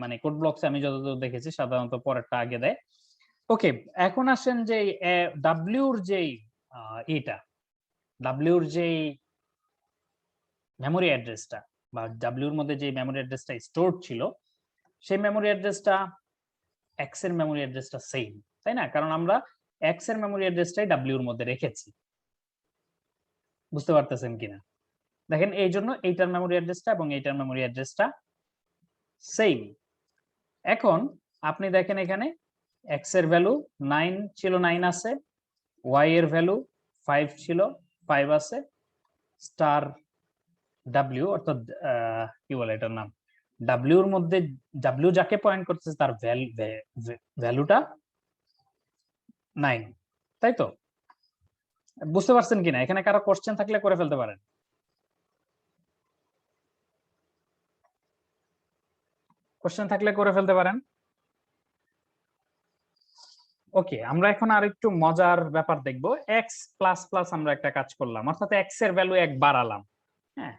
মানে কোড ব্লকস আমি যতদূর দেখেছি সাধারণত পরেরটা আগে দেয়। ওকে, এখন আসেন যে ডাব্লিউর যেই এটা ডাব্লিউর যেই মেমোরি অ্যাড্রেসটা বা ডাব্লিউর মধ্যে যে মেমোরি অ্যাড্রেসটা স্টোর ছিল, সেই মেমোরি অ্যাড্রেসটা এক্স এর মেমোরি অ্যাড্রেসটা সেম, তাই না? কারণ আমরা এক্স এর মেমোরি অ্যাড্রেসটাই ডাব্লিউর মধ্যে রেখেছি। বুঝতে পারতেছেন কিনা দেখেন, এই জন্য এইটার মেমোরি অ্যাড্রেসটা এবং এইটার মেমোরি অ্যাড্রেসটা সেম। এখন আপনি দেখেন এখানে এক্স এর ভ্যালু 9 ছিল, 9 আছে, ওয়াই এর ভ্যালু 5 ছিল, 5 আছে, স্টার ডাব্লিউ অর্থাৎ কি বলে এটার নাম, ডাব্লিউর মধ্যে ডাব্লিউ যাকে পয়েন্ট করতেছে তার ভ্যালুটা 9, তাই তো? বুঝতে পারছেন কিনা? এখানে কারো কোশ্চেন থাকলে করে ফেলতে পারেন। কোশ্চেন থাকলে করে ফেলতে পারেন। ওকে, আমরা এখন আর একটু মজার ব্যাপার দেখব। এক্স প্লাস প্লাস আমরা একটা কাজ করলাম, অর্থাৎ এক্স এর ভ্যালু 1 বাড়ালাম। হ্যাঁ,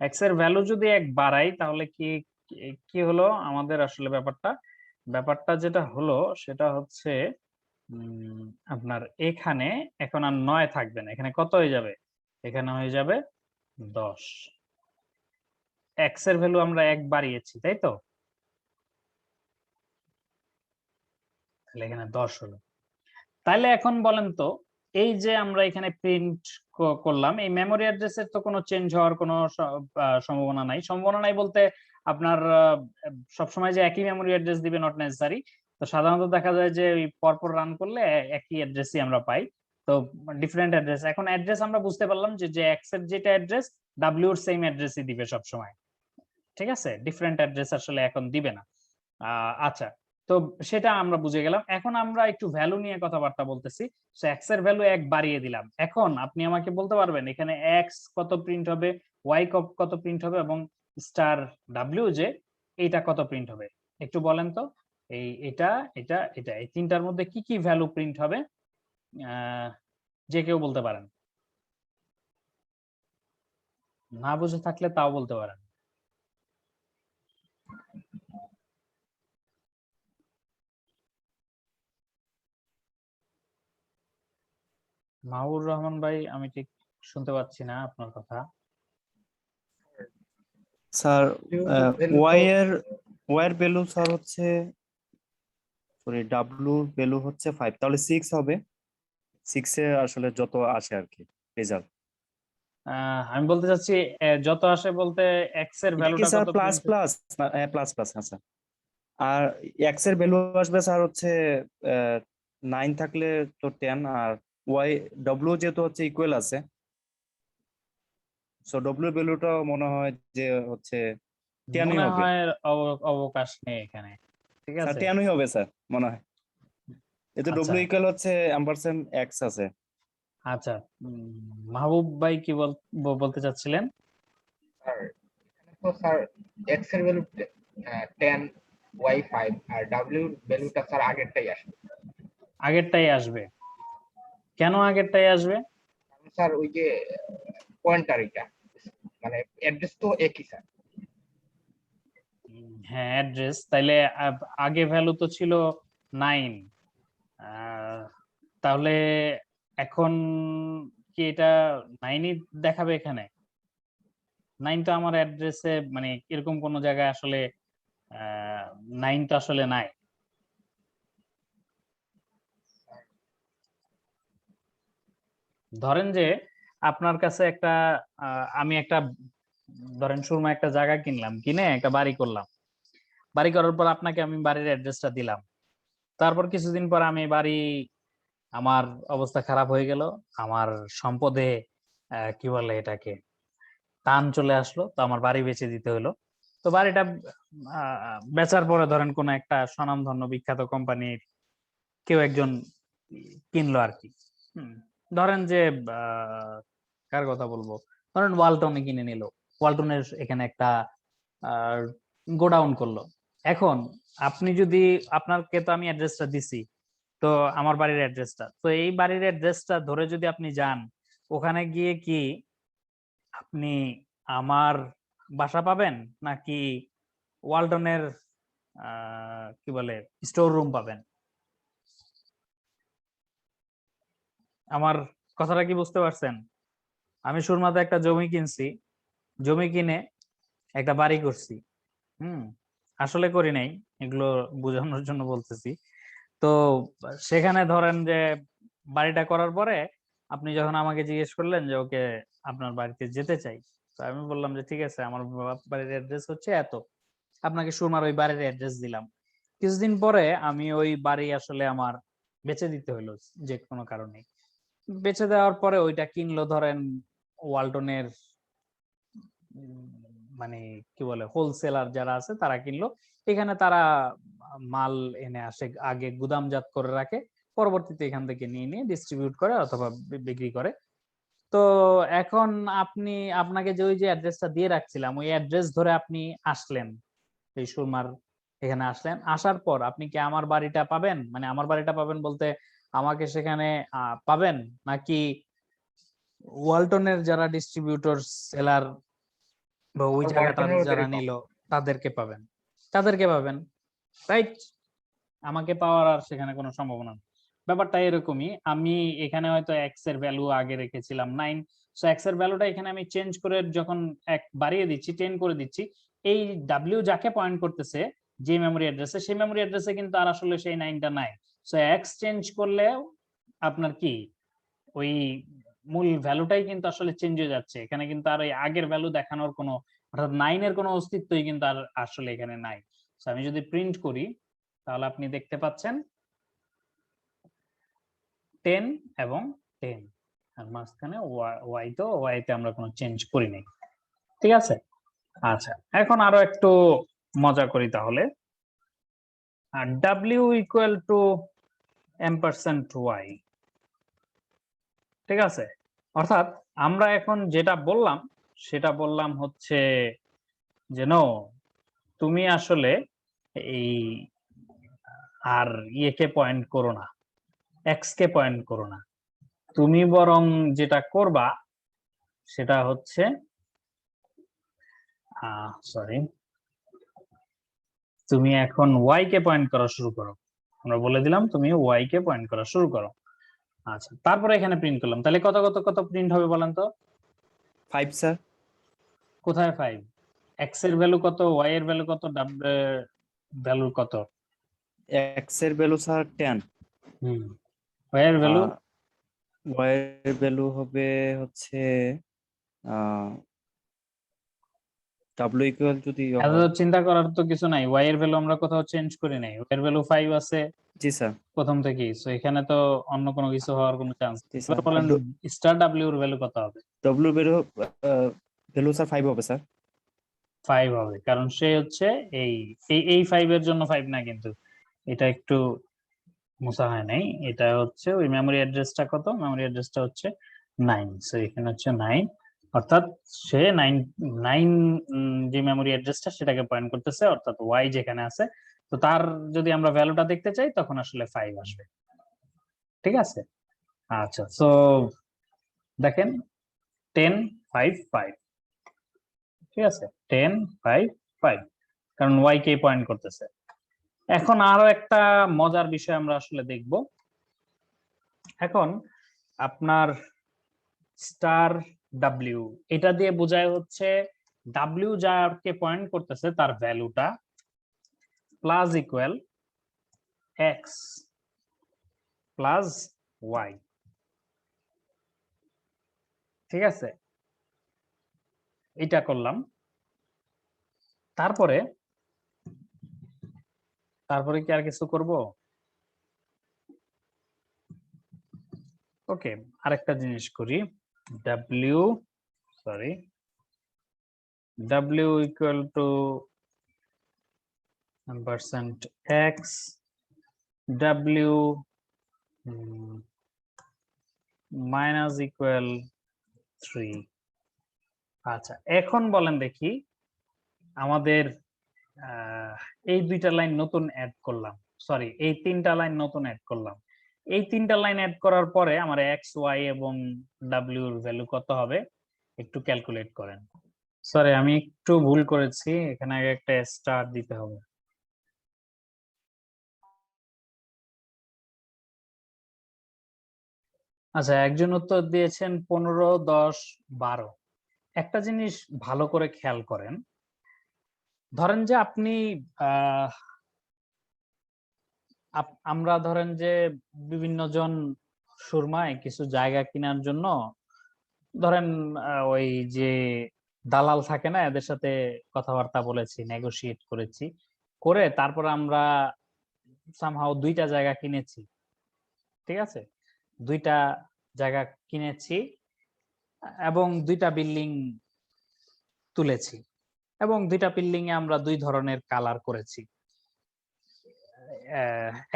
এক্স এর ভ্যালু যদি 1 বাড়াই তাহলে কি কি হলো আমাদের আসলে ব্যাপারটা যেটা হলো সেটা হচ্ছে আপনার এখানে এখন আর 9 থাকবে না, এখানে কত হয়ে যাবে? এখানে হয়ে যাবে 10। এক্স এর ভ্যালু আমরা 1 বাড়িয়েছি, তাই তো? তাহলে এখানে 10 হলো। তাহলে এখন বলেন তো, এই যে আমরা এখানে প্রিন্ট করলাম, এই মেমোরি অ্যাড্রেসের তো কোনো চেঞ্জ হওয়ার কোনো সম্ভাবনা নাই। সম্ভাবনা নাই বলতে আপনার সবসময় যে একই মেমোরি অ্যাড্রেস দিবে নট নেসেসারি। তো সাধারণত দেখা যায় যে ওই পরপর রান করলে একই অ্যাড্রেসই আমরা পাই। তো ডিফারেন্ট অ্যাড্রেস, এখন অ্যাড্রেস আমরা বুঝতে পারলাম যে এক্স এর যেটা অ্যাড্রেস ডাব্লিউ এর সেম অ্যাড্রেসই দিবে সবসময়, ঠিক আছে? ডিফারেন্ট অ্যাড্রেস আসলে এখন দিবে না। আচ্ছা, তো সেটা আমরা বুঝে গেলাম। এখন আমরা একটু ভ্যালু নিয়ে কথাবার্তা বলতেছি। এক্স এর ভ্যালু 1 বাড়িয়ে দিলাম। এখন আপনি আমাকে বলতে পারবেন এখানে এক্স কত প্রিন্ট হবে, ওয়াই কত প্রিন্ট হবে এবং স্টার ডাব্লিউ যে এইটা কত প্রিন্ট হবে? একটু বলেন তো। এটা এটা এটা এই তিনটার মধ্যে কি কি ভ্যালু প্রিন্ট হবে? যে কেউ বলতে পারেন, না বুঝে থাকলে তাও বলতে পারেন। মাহবুর রহমান ভাই, আমি ঠিক শুনতে পাচ্ছি না আপনার কথা। স্যার ওয়াই এর ভ্যালু স্যার হচ্ছে, সরি, ডাব্লুর ভ্যালু হচ্ছে 5, তাহলে 6 হবে। 6 এ আসলে যত আসে আর কি রেজাল্ট। আমি বলতে চাচ্ছি যত আসে বলতে এক্স এর এটা কি ভ্যালুটা স্যার কত প্লাস প্রিন্ট? প্লাস? হ্যাঁ, প্লাস প্লাস, হ্যাঁ স্যার। আর এক্স এর ভ্যালু আসবে স্যার হচ্ছে 9 থাকলে তো 10, আর ওয়াই ডব্লিউ যেহেতু হচ্ছে ইকুয়াল আছে, সো ডব্লিউ ভ্যালুটা মনে হয় যে হচ্ছে 10ই মনে হবে। হয় অবকাশ নেই এখানে, ঠিক স্যার আছে। 10ই হবে স্যার, মনে হয়। এতে আচ্ছা ডব্লিউ ইকুয়াল হচ্ছে এম্পারসেন্ট এক্স আছে। আচ্ছা, মাহবুব ভাই কি বলতে চাচ্ছিলেন? স্যার এখানে তো স্যার এক্স এর ভ্যালু 10, ওয়াই 5 আর ডাব্লিউর ভ্যালুটা স্যার আগেরটাই আসবে। আগেরটাই আসবে? কেন আগেরটাই আসবে? কারণ স্যার ওই যে পয়েন্টার, এটা মানে অ্যাড্রেস তো একই স্যার। হ্যাঁ, অ্যাড্রেস তাইলে আগে ভ্যালু তো ছিল 9, তাহলে এখন কি এটা 9ই দেখাবে এখানে? 9 তো আমার অ্যাড্রেসে মানে এরকম কোন জায়গায় আসলে 9 তো আসলে নাই। ধরেন যে আপনার কাছে একটা আমি একটা ধরেন সুরমা একটা জায়গা কিনলাম, কিনে একটা বাড়ি করলাম। বাড়ি করার পর আপনাকে আমি বাড়ির অ্যাড্রেসটা দিলাম। তারপর কিছুদিন পর আমি বাড়ি, আমার অবস্থা খারাপ হয়ে গেল, আমার সম্পদে কি বলে এটাকে টান চলে আসলো, তো আমার বাড়ি বেচে দিতে হলো। তো বাড়িটা বেচার পরে ধরেন কোন একটা স্বনামধন্য বিখ্যাত কোম্পানির কেউ একজন কিনলো আর কি। ধরেন যে কার কথা বলবো, ধরেন ওয়ালটনে কিনে নিল, ওয়ালটনের এখানে একটা গোডাউন করলো। এখন আপনি যদি, আপনাকে তো আমি অ্যাড্রেসটা দিছি, তো আমার বাড়ির অ্যাড্রেসটা, তো এই বাড়ির অ্যাড্রেসটা ধরে যদি আপনি যান, ওখানে গিয়ে কি আপনি আমার বাসা পাবেন নাকি ওয়ালটনের কি বলে স্টোর রুম পাবেন? আমার কথাটা কি বুঝতে পারছেন? আমি সুরমাতে একটা জমি কিনছি, জমি কিনে একটা বাড়ি করছি। আসলে করি নাই, এগুলো বোঝানোর জন্য বলতেছি। তো সেখানে ধরেন যে বাড়িটা করার পরে আপনি যখন আমাকে জিজ্ঞেস করলেন যে ওকে আপনার বাড়িতে যেতে চাই, তো আমি বললাম যে ঠিক আছে, আমার বাড়ির অ্যাড্রেস হচ্ছে এত, আপনাকে সুরমার ওই বাড়ির অ্যাড্রেস দিলাম। কিছুদিন পরে আমি ওই বাড়ি আসলে আমার বেচে দিতে হলো যে কোনো কারণে। বেচে দেওয়ার পরে ওইটা কিনলো ধরেন ওয়ালটনের মানে কি বলে হোলসেলার যারা আছে তারা কিনলো। এখানে তারা মাল এনে আসে, আগে গুদামজাত করে রাখে, পরবর্তীতে এখান থেকে নিয়ে নিয়ে ডিস্ট্রিবিউট করে অথবা বিক্রি করে। তো এখন আপনি, আপনাকে যে ওই যে অ্যাড্রেসটা দিয়ে রাখছিলাম, ওই অ্যাড্রেস ধরে আপনি আসলেন, এই সুরমার এখানে আসলেন, আসার পর আপনি কি আমার বাড়িটা পাবেন? মানে আমার বাড়িটা পাবেন বলতে আমাকে সেখানে পাবেন, নাকি ওয়ালটনের যারা ডিস্ট্রিবিউটর সেলার বা ওই জায়গাটা ওয়ালটনের যারা ওদেরই নিল তাদেরকে পাবেন, তাদেরকে পাবেন, রাইট? আমাকে পাওয়ার আর সেখানে কোনো সম্ভাবনা নেই। ব্যাপারটা এরকমই, আমি এখানে হয়তো এক্স এর ভ্যালু আগে রেখেছিলাম 9, সো এক্স এর ভ্যালুটা এখানে আমি চেঞ্জ করে যখন এক বাড়িয়ে দিচ্ছি, 10 করে দিচ্ছি, এই ডাব্লিউ যাকে পয়েন্ট করতেছে যে মেমোরি অ্যাড্রেসে, সেই মেমোরি অ্যাড্রেসে কিন্তু আর আসলে সেই 9টা নাই। সো এক্স চেঞ্জ করলে আপনার কি ওই মূল ভ্যালুটাই কিন্তু আসলে চেঞ্জ হয়ে যাচ্ছে, এখানে কিন্তু আর ওই আগের ভ্যালু দেখানোর কোনো, অর্থাৎ 9 এর কোনো অস্তিত্বই কিন্তু আর আসলে এখানে নাই। সো আমি যদি প্রিন্ট করি তাহলে আপনি দেখতে পাচ্ছেন 10 এবং 10, আর মাঝখানে ওয়াই, তো ওয়াইতে আমরা কোনো চেঞ্জ করি নাই, ঠিক আছে? আচ্ছা, এখন আরো একটু মজা করি তাহলে। আর ডাব্লিউ ইকুয়াল টু $y, ঠিক আছে? অর্থাৎ আমরা এখন যেটা বললাম সেটা বললাম হচ্ছে যে নো, তুমি আসলে এই আর ইয়েকে পয়েন্ট করো না, এক্স কে পয়েন্ট করো না, তুমি বরং যেটা করবা সেটা হচ্ছে সরি, তুমি এখন ওয়াই কে পয়েন্ট করা শুরু করো। আমরা বলে দিলাম তুমি ওয়াই কে পয়েন্ট করা শুরু করো। আচ্ছা, তারপরে এখানে প্রিন্ট করলাম, তাহলে কত কত কত প্রিন্ট হবে বলেন তো? 5 স্যার। কোথায় 5? এক্স এর ভ্যালু কত, ওয়াই এর ভ্যালু কত, ভ্যালু কত? এক্স এর ভ্যালু স্যার 10, ওয়াই এর ভ্যালু ওয়াই এর ভ্যালু হবে হচ্ছে ডাব্লিউ ইকুয়াল যদি এত চিন্তা করার তো কিছু নাই, ওয়াই এর ভ্যালু আমরা কোথাও চেঞ্জ করি নাই, ওয়াই এর ভ্যালু 5 আছে জি স্যার, প্রথম থেকেই, সো এখানে তো অন্য কোনো কিছু হওয়ার কোনো চান্স জি নেই। স্যার। এবার বলেন স্টার ডাব্লিউ এর ভ্যালু কত হবে? ডাব্লিউ ভ্যালু স্যার 5 হবে স্যার। 5 হবে, কারণ সে হচ্ছে এই এই 5 এর জন্য 5 না, কিন্তু এটা একটু মোছা হয় নাই, এটা হচ্ছে ওই মেমোরি অ্যাড্রেসটা কত, মেমোরি অ্যাড্রেসটা হচ্ছে 9, সো এখানে হচ্ছে 9, অর্থাৎ সে 9 9 যে মেমোরি অ্যাড্রেসটা সেটাকে পয়েন্ট করতেছে, অর্থাৎ ওয়াই যেখানে আছে, তো তার যদি আমরা ভ্যালুটা দেখতে চাই তখন আসলে 5 আসবে, ঠিক আছে? আচ্ছা, সো দেখেন 10 5 5, ঠিক আছে? 10 5 5, কারণ ওয়াই কে পয়েন্ট করতেছে। এখন আরো একটা মজার বিষয় আমরা আসলে দেখব। এখন আপনার স্টার ডাব্লিউ, এটা দিয়ে বোঝায় হচ্ছে ডাব্লিউ যাকে পয়েন্ট করতেছে তার ভ্যালুটা plus equal x plus y, ঠিক আছে? এটা করলাম, তারপরে তারপরে কি আর কিছু করব? ওকে, আরেকটা জিনিস করি, W, sorry, W equal to ampersand x w minus equal 3। আচ্ছা, এখন বলেন দেখি আমাদের এই দুইটা লাইন নতুন অ্যাড করলাম, সরি এই তিনটা লাইন নতুন অ্যাড করলাম। এই তিনটা লাইন অ্যাড করার পরে আমার এক্স ওয়াই এবং ডাব্লিউ এর ভ্যালু কত হবে একটু ক্যালকুলেট করেন। সরি আমি একটু ভুল করেছি, এখানে আগে একটা স্টার দিতে হবে। আচ্ছা, একজন উত্তর দিয়েছেন 15, 10, 12। একটা জিনিস ভালো করে খেয়াল করেন, ধরেন যে আপনি আমরা ধরেন যে বিভিন্ন জন সুরমায় কিছু জায়গা কেনার জন্য ধরেন ওই যে দালাল থাকে না, এদের সাথে কথাবার্তা বলেছি, নেগোশিয়েট করেছি, করে তারপর আমরা সামহাও দুইটা জায়গা কিনেছি। ঠিক আছে, দুইটা জায়গা কিনেছি এবং দুইটা বিল্ডিং তুলেছি এবং দুইটা বিল্ডিং এ আমরা দুই ধরনের কালার করেছি।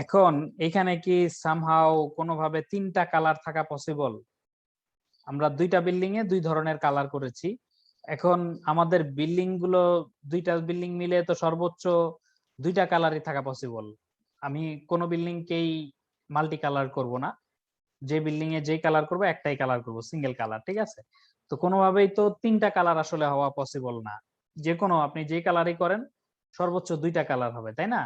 এখন এখানে কি সামহাও কোনোভাবে তিনটা কালার থাকা পসিবল? আমরা দুইটা বিল্ডিং এ দুই ধরনের কালার করেছি, এখন আমাদের বিল্ডিং গুলো দুইটা বিল্ডিং মিলে তো সর্বোচ্চ দুইটা কালারই থাকা পসিবল। আমি কোনো বিল্ডিং কেই মাল্টি কালার করব না, যে বিল্ডিং এ যেই কালার করবো একটাই কালার করব, সিঙ্গেল কালার। ঠিক আছে, তো কোনোভাবেই তো তিনটা কালার আসলে হওয়া পসিবল না। যে কোনো আপনি যে কালারই করেন সর্বোচ্চ দুইটা কালার হবে, তাই না?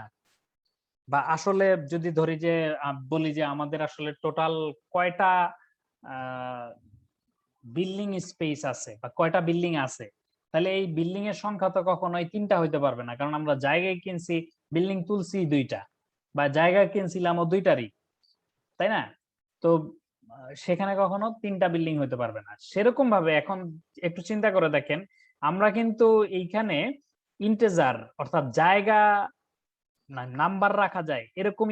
বা আসলে যদি ধরি যে বলি যে আমাদের আসলে টোটাল কয়টা বিল্ডিং স্পেস আছে বা কয়টা বিল্ডিং আছে, তাহলে এই বিল্ডিং এর সংখ্যা তো কখনোই তিনটা হইতে পারবে না, কারণ আমরা জায়গায় কিনছি, বিল্ডিং তুলছি দুইটা, বা জায়গা কিনছিলামও দুইটারই, তাই না? তো সেখানে কখনো তিনটা বিল্ডিং হইতে পারবে না। সেরকম ভাবে এখন একটু চিন্তা করে দেখেন, আমরা কিন্তু এইখানে ইন্টেজার অর্থাৎ জায়গা নাম্বার রাখা যায় এরকম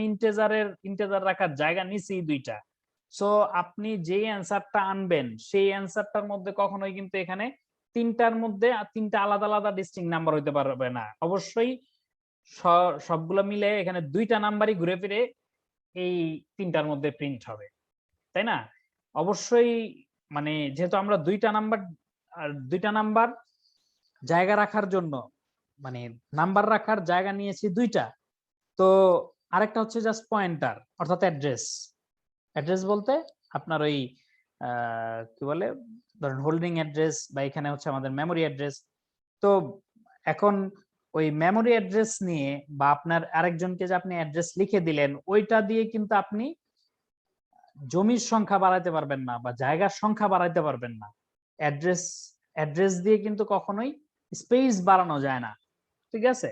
ইন্টেজার রাখার জায়গা নিছি দুইটা। সো আপনি যে অ্যান্সারটা আনবেন সেই অ্যান্সারটার মধ্যে কখনোই কিন্তু এখানে তিনটার মধ্যে তিনটা আলাদা আলাদা ডিস্টিংক্ট নাম্বার হইতে পারবে না, অবশ্যই সবগুলো মিলে এখানে দুইটা নাম্বারই ঘুরে ফিরে এই তিনটার মধ্যে প্রিন্ট হবে, তাই না? অবশ্যই মানে যেহেতু আমরা দুইটা নাম্বার জায়গা রাখার জন্য মানে নাম্বার রাখার জায়গা নিয়েছি দুইটা, তো আরেকটা হচ্ছে জাস্ট পয়েন্টার অর্থাৎ অ্যাড্রেস। অ্যাড্রেস বলতে আপনার ওই কি বলে ধরেন হোল্ডিং অ্যাড্রেস, বা এখানে হচ্ছে আমাদের মেমোরি অ্যাড্রেস। তো এখন ওই মেমোরি অ্যাড্রেস নিয়ে বা আপনার আরেকজনকে যে আপনি অ্যাড্রেস লিখে দিলেন ওইটা দিয়ে কিন্তু আপনি জমির সংখ্যা বাড়াইতে পারবেন না বা জায়গার সংখ্যা বাড়াইতে পারবেন না। অ্যাড্রেস দিয়ে কিন্তু কখনোই স্পেস বাড়ানো যায় না। ঠিক আছে,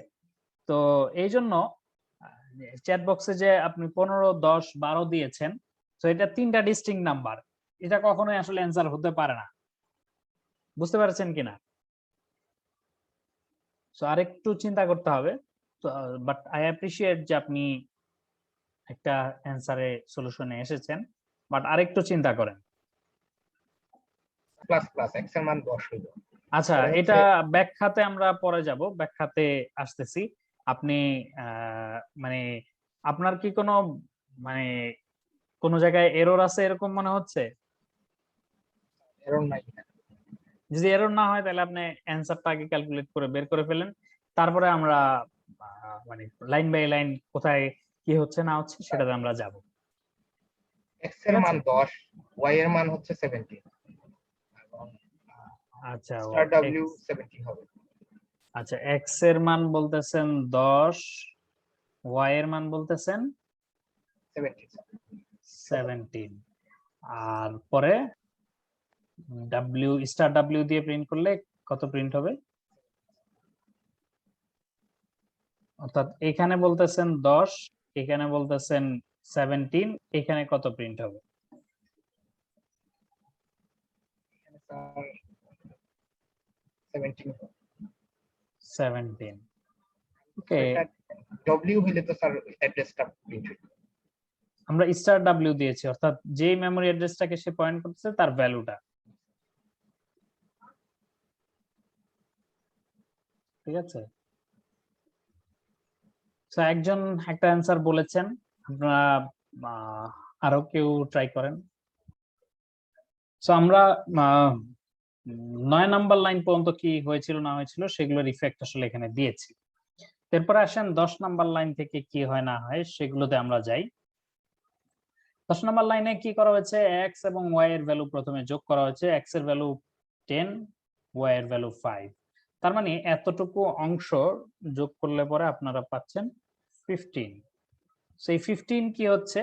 তো এই জন্য চ্যাট বক্সে যে আপনি 15, 10, 12 দিয়েছেন, তো এটা তিনটা ডিস্টিংক্ট নাম্বার, এটা কখনোই আসলে অ্যান্সার হতে পারে না। বুঝতে পারছেন কিনা? সো আরেকটু চিন্তা করতে হবে। তো বাট আই অ্যাপ্রিশিয়েট যে আপনি একটা অ্যান্সারে সলিউশনে এসেছেন, বাট আরেকটু চিন্তা করেন। প্লাস প্লাস এক্স এর মান 10 হইব। আচ্ছা, এটা ব্যাখ্যাতে আমরা পরে যাব, ব্যাখ্যাতে আসতেছি। আপনি মানে আপনার কি কোনো মানে কোন জায়গায় এরর আছে এরকম মনে হচ্ছে? এরর নাই। যদি এরর না হয় তাহলে আপনি অ্যানসারটা আগে ক্যালকুলেট করে বের করে ফেলেন, তারপরে আমরা মানে লাইন বাই লাইন কোথায় কি হচ্ছে না হচ্ছে সেটাতে আমরা যাব। এক্স এর মান 10, ওয়াই এর মান হচ্ছে 17 এবং আচ্ছা স্টার ডাব্লিউ 17 হবে। আচ্ছা, এক্স এর মান বলতেছেন 10, ওয়াই এর মান বলতেছেন 17, আর পরে ডাব্লিউ স্টার ডাব্লিউ দিয়ে প্রিন্ট করলে কত প্রিন্ট হবে? অর্থাৎ এখানে বলতেছেন 10, এখানে বলতেছেন 17, এখানে কত প্রিন্ট হবে? 17। ওকে, ডব্লিউ হইলে তো স্যার অ্যাড্রেসটা প্রিন্ট হইবে। আমরা স্টার ডাব্লিউ দিয়েছি অর্থাৎ যে মেমরি অ্যাড্রেসটাকে সে পয়েন্ট করতেছে তার ভ্যালুটা। ঠিক আছে, তো একজন একটা অ্যান্সার বলেছেন, আপনারা আরো কেউ ট্রাই করেন। তো আমরা 9 নাম্বার লাইন পর্যন্ত কি হয়েছিল না হয়েছিল সেগুলোর ইফেক্ট আসলে এখানে দিয়েছি। এরপরে আসেন 10 নাম্বার লাইন থেকে কি হয় না হয় সেগুলোতে আমরা যাই। 10 নাম্বার লাইনে কি করা হয়েছে, এক্স এবং ওয়াই এর ভ্যালু প্রথমে যোগ করা হয়েছে। এক্স এর ভ্যালু 10, ওয়াই এর ভ্যালু 5। তার মানে এতটুকু অংশ যোগ করলে পরে আপনারা পাচ্ছেন 15। সেই 15 কি হচ্ছে,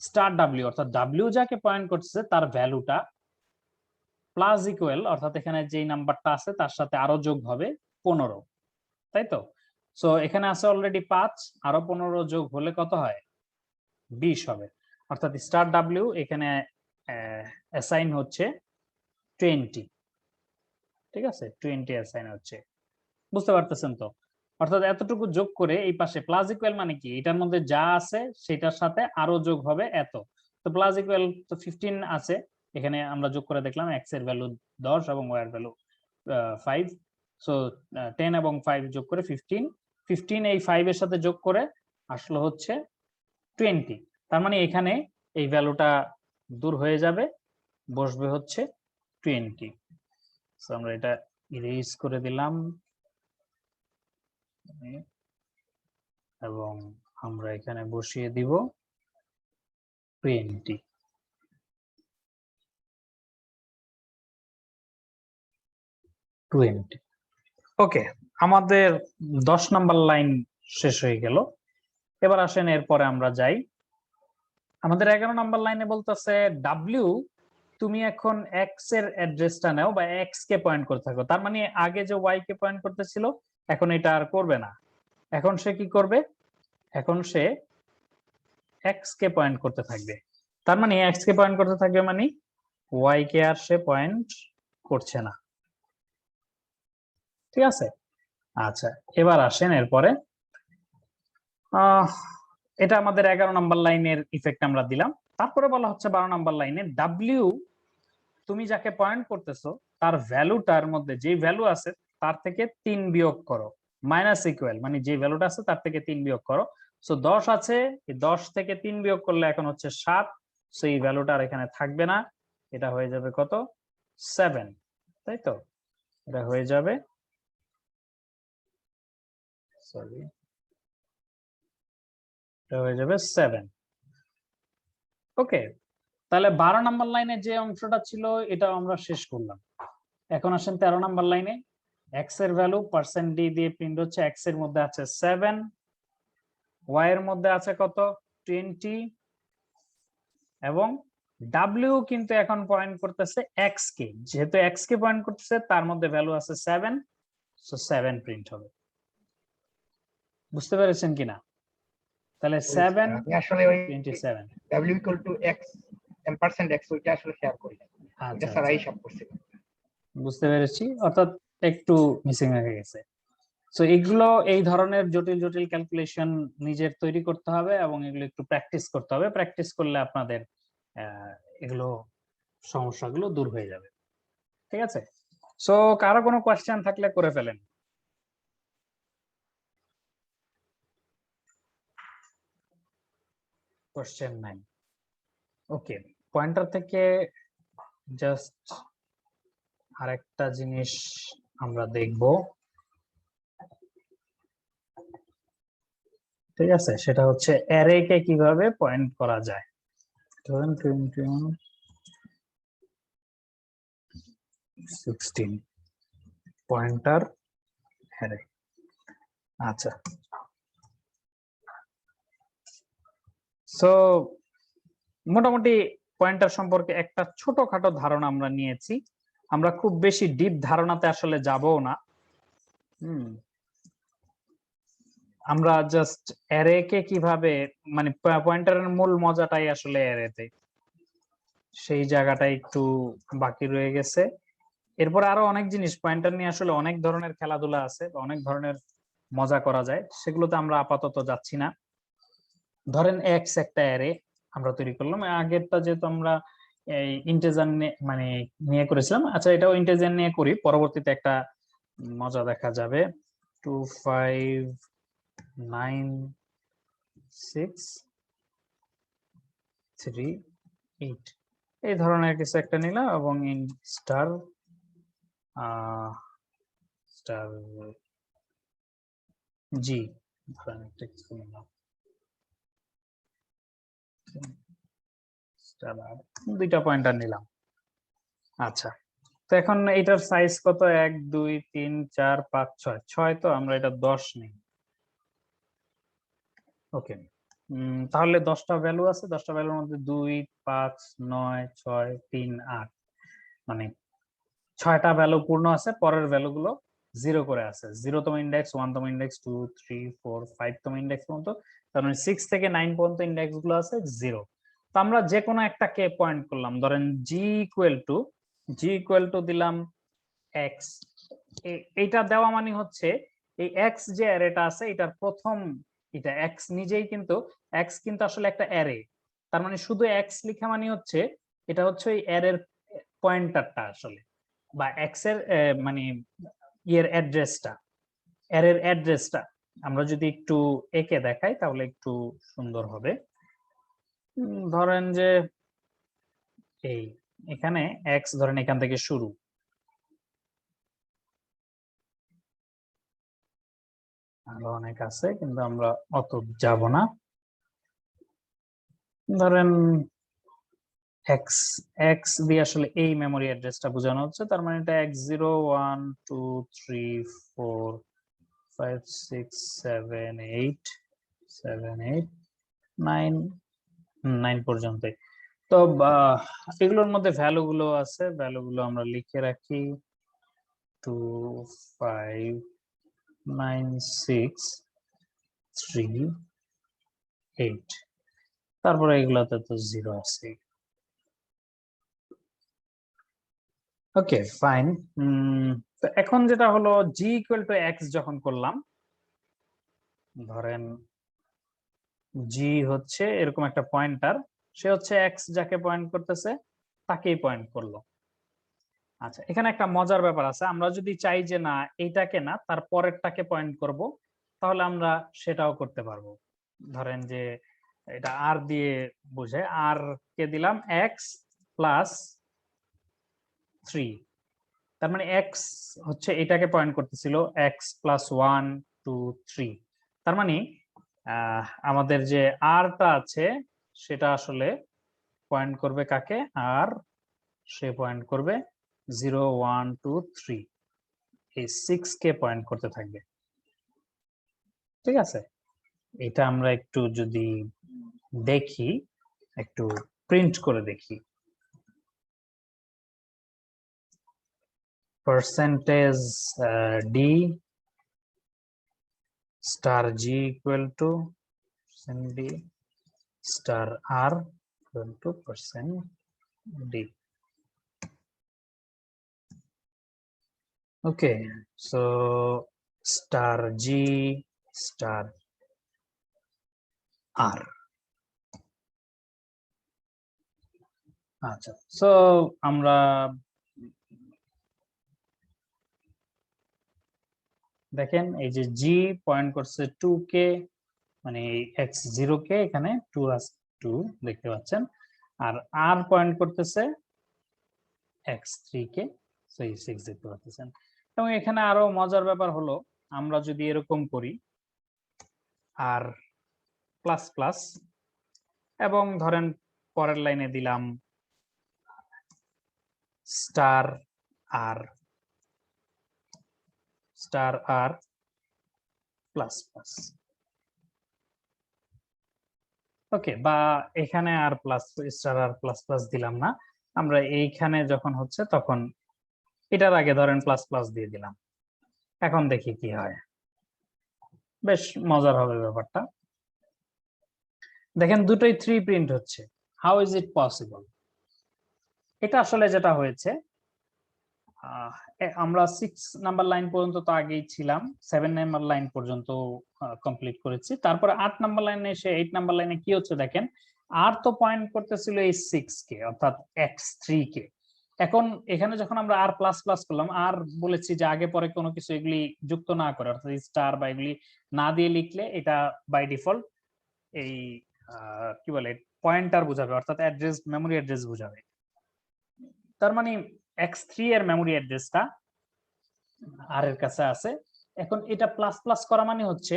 স্টার ডাব্লিউ, অর্থাৎ ডাব্লিউ যাকে পয়েন্ট করছে তার ভ্যালুটা প্লাস ইকুয়াল, অর্থাৎ এখানে যেই নাম্বারটা আছে তার সাথে আরো যোগ হবে 15, তাই তো? সো এখানে আছে অলরেডি 5, আরো 15 যোগ হলে কত হয়, 20 হবে। অর্থাৎ স্টার ডাব্লিউ এখানে অ্যাসাইন হচ্ছে 20, ঠিক আছে, 20 অ্যাসাইন হচ্ছে। বুঝতে পারতেছেন তো? অর্থাৎ এতটুকু যোগ করে এই পাশে প্লাস ইকুয়াল মানে কি, এটার মধ্যে যা আছে সেটার সাথে আরো যোগ হবে এত। তো প্লাস ইকুয়াল তো 15 আছে, এখানে আমরা যোগ করে দেখলাম এক্স এর ভ্যালু 10 এবং ওয়াই এর ভ্যালু 5। সো 10 এবং 5 যোগ করে 15, 15 এই 5 এর সাথে যোগ করে আসলো হচ্ছে 20। তার মানে এখানে এই ভ্যালুটা দূর হয়ে যাবে, বসবে হচ্ছে 20। সো আমরা এটা ইরেজ করে দিলাম এবং আমরা এখানে বসিয়ে দিব 20। ওকে, আমাদের 10 নাম্বার লাইন শেষ হয়ে গেল। এবার আসেন এরপরে আমরা যাই আমাদের 11 নাম্বার লাইনে বলতেছে ডাব্লিউ তুমি এখন এক্স এর অ্যাড্রেসটা নাও বা এক্স কে পয়েন্ট করতে থাকো। তার মানে আগে যে ওয়াই কে পয়েন্ট করতেছিল এখন এটা আর করবে না, এখন সে কি করবে, এখন সে এক্স কে পয়েন্ট করতে থাকবে। তার মানে এক্স কে পয়েন্ট করতে থাকবে মানে ওয়াই কে আর সে পয়েন্ট করছে না, ঠিক আছে? আচ্ছা, এবার আসেন এরপরে এটা আমাদের 11 নাম্বার লাইনের ইফেক্ট আমরা দিলাম। তারপরে বলা হচ্ছে 12 নাম্বার লাইনে ডাব্লিউ তুমি যাকে পয়েন্ট করতেছো তার ভ্যালুটার মধ্যে যে ভ্যালু আছে তার থেকে 3 বিয়োগ করো, মাইনাস ইকুয়াল মানে যে ভ্যালুটা আছে তার থেকে 3 বিয়োগ করো। সো 10 আছে, এই 10 থেকে 3 বিয়োগ করলে এখন হচ্ছে 7। সো এই ভ্যালুটা আর এখানে থাকবে না, এটা হয়ে যাবে কত, 7, তাই তো? এটা হয়ে যাবে, সরি, এটা হয়ে যাবে 7। ওকে, তাহলে 12 নাম্বার লাইনে যে অংশটা ছিল এটা আমরা শেষ করলাম। এখন আসেন 13 নাম্বার লাইনে, এক্স এর ভ্যালু পার্সেন্ট ডি দিয়ে প্রিন্ট হচ্ছে। এক্স এর মধ্যে আছে 7, ওয়াই এর মধ্যে আছে কত, 20, এবং ডাব্লিউ কিন্তু এখন পয়েন্ট করতেছে এক্স কে, যেহেতু এক্স কে পয়েন্ট করতেছে তার মধ্যে ভ্যালু আছে 7, সো 7 প্রিন্ট হবে। বুঝতে পেরেছেন কিনা? তাহলে 7 আমি আসলে ওই 27। w equal to x %x ওইটা আসলে শেয়ার করি না, এটা আচ্ছা ছাড়াই আচ্ছা, সব করছিলাম। বুঝতে পেরেছি, অর্থাৎ একটু মিসিং হয়ে গেছে। সো এগুলো এই ধরনের জটিল জটিল ক্যালকুলেশন নিজের তৈরি করতে হবে এবং এগুলো একটু প্র্যাকটিস করতে হবে। প্র্যাকটিস করলে আপনাদের এগুলো সমস্যাগুলো দূর হয়ে যাবে, ঠিক আছে? সো কারো কোনো কোয়েশ্চেন থাকলে করে ফেলেন। কোয়েশ্চেন নাই? ওকে, পয়েন্টার থেকে জাস্ট আরেকটা জিনিস আমরা দেখব, ঠিক আছে? সেটা হচ্ছে অ্যারে কে কিভাবে পয়েন্ট করা যায়। ধরুন 21, 16 পয়েন্টার অ্যারে। আচ্ছা, সো মোটামুটি পয়েন্টার সম্পর্কে একটা ছোটখাটো ধারণা আমরা নিয়েছি। আমরা খুব বেশি ডিপ ধারণাতে আসলে যাবও না। আমরা জাস্ট অ্যারে কে কিভাবে, মানে পয়েন্টারের মূল মজাটাই আসলে অ্যারেতে, সেই জায়গাটাই একটু বাকি রয়ে গেছে। এরপর আরো অনেক জিনিস পয়েন্টার নিয়ে আসলে অনেক ধরনের খেলাধুলা আছে, অনেক ধরনের মজা করা যায়, সেগুলোতে আমরা আপাতত যাচ্ছি না। ধরেন এক্স একটা অ্যারে আমরা তৈরি করলাম, আগেরটা যেহেতু আমরা এই ইন্টিজার মানে নিয়ে করেছিলাম, আচ্ছা এটাও ইন্টিজার নিয়ে করি, পরবর্তীতে একটা মজা দেখা যাবে। 2 5 9 6 3 8 এই ধরনের কিছু একটা নিলাম এবং ইন স্টার স্টার জি ধরেন একটা কিছু নিলাম স্টার আর দুইটা পয়েন্টার নিলাম। আচ্ছা, তো এখন এটার সাইজ কত? 1 2 3 4 5 6 6, তো আমরা এটা 10 নেই। ওকে, তাহলে 10টা ভ্যালু আছে, 10টা ভ্যালুর মধ্যে 2 5 9 6 3 8, মানে 6টা ভ্যালু পূর্ণ আছে, পরের ভ্যালুগুলো 0 করে আছে। 0তম ইন্ডেক্স, 1তম ইন্ডেক্স, 2 3 4 5তম ইন্ডেক্স পর্যন্ত, তার মানে 6 থেকে 9 পর্যন্ত ইন্ডেক্স গুলো আছে 0। তো আমরা যে কোনো একটা কে পয়েন্ট করলাম, ধরেন জি ইকুয়াল টু দিলাম x। এইটা দেওয়া মানে হচ্ছে এই x যে অ্যারেটা আছে এটার প্রথম, এটা x নিজেই কিন্তু x কিন্তু আসলে একটা অ্যারে, তার মানে শুধু x লেখা মানে হচ্ছে এটা হচ্ছে এই অ্যারের পয়েন্টারটা আসলে, বা x এর মানে ইয়ের অ্যাড্রেসটা, অ্যারের অ্যাড্রেসটা আমরা যদি একটু এঁকে দেখাই তাহলে একটু সুন্দর হবে। ধরেন যে এই এখানে x ধরেন এখান থেকে শুরু, আরো অনেক আছে কিন্তু আমরা অত যাব না। ধরেন x দিয়ে আসলে এই মেমোরি অ্যাড্রেসটা বোঝানো হচ্ছে, তার মানে এটা x0 1 2 3 4 5 6 7 8 9 পর্যন্ত। তো এগুলোর মধ্যে ভ্যালু গুলো আছে, ভ্যালু গুলো আমরা লিখে রাখি 2 5 9 6 3 8, তারপরে এগুলাতে তো 0 আছে। Okay fine. তো এখন যেটা হলো জি ইকুয়াল টু এক্স যখন করলাম, ধরেন জি হচ্ছে এরকম একটা পয়েন্টার, সে হচ্ছে এক্স যাকে পয়েন্ট করতেছে তাকেই পয়েন্ট করলো। আচ্ছা, এখানে একটা মজার ব্যাপার আছে, আমরা যদি চাই যে না এইটাকে না তার পরেরটাকে পয়েন্ট করব, তাহলে আমরা সেটাও করতে পারবো। ধরেন যে এটা আর দিয়ে বুঝে, আর কে দিলাম এক্স প্লাস 3, তার মানে এক্স হচ্ছে এটাকে পয়েন্ট করতেছিল এক্স প্লাস 1 2 3, তার মানে আমাদের যে আরটা আছে সেটা আসলে পয়েন্ট করবে কাকে? আর সে পয়েন্ট করবে 0 1 2 3, এই 6 কে পয়েন্ট করতে থাকবে। ঠিক আছে, এটা আমরা একটু যদি দেখি, একটু প্রিন্ট করে দেখি। Percentage D star G equal two % d star r equal to % d. Okay, so star g star r. আচ্ছা, সো আমরা দেখেন এই যে জি পয়েন্ট করছে 2 কে, মানে x0 কে এখানে 2 দেখতে পাচ্ছেন, আর r পয়েন্ট করতেছে x3 কে, সো এই 6 দেখতে পাচ্ছেন। এবং এখানে আরো মজার ব্যাপার হলো, আমরা যদি এরকম করি আর প্লাস প্লাস, এবং ধরেন পরের লাইনে দিলাম স্টার আর প্লাস প্লাস। ওকে, বা এখানে আর প্লাস স্টার আর প্লাস প্লাস দিলাম না, আমরা এইখানে যখন হচ্ছে তখন এটার আগে ধরেন প্লাস প্লাস দিয়ে দিলাম। এখন দেখি কি হয়, বেশ মজার হবে ব্যাপারটা। দেখেন দুটোই 3 প্রিন্ট হচ্ছে, হাউ ইজ ইট পসিবল? এটা আসলে যেটা হয়েছে, আমরা 6 নাম্বার লাইন পর্যন্ত তো আগেই ছিলাম, 7 নাম্বার লাইন পর্যন্ত কমপ্লিট করেছি, তারপরে 8 নাম্বার লাইনে এসে 8 নাম্বার লাইনে কি হচ্ছে দেখেন, আর তো পয়েন্ট করতেছিল এই 6 কে অর্থাৎ x3 কে। এখন এখানে যখন আমরা আর প্লাস প্লাস করলাম, আর বলেছি যে আগে পরে কোনো কিছু এগুলি যুক্ত না করে, অর্থাৎ স্টার বা এগুলি না দিয়ে লিখলে এটা বাই ডিফল্ট এই কি বলে পয়েন্টার বোঝাবে, অর্থাৎ অ্যাড্রেস, মেমোরি অ্যাড্রেস বোঝাবে। তার মানে x3 এর মেমোরি অ্যাড্রেসটা আর এর কাছে আছে। এখন এটা প্লাস প্লাস করা মানে হচ্ছে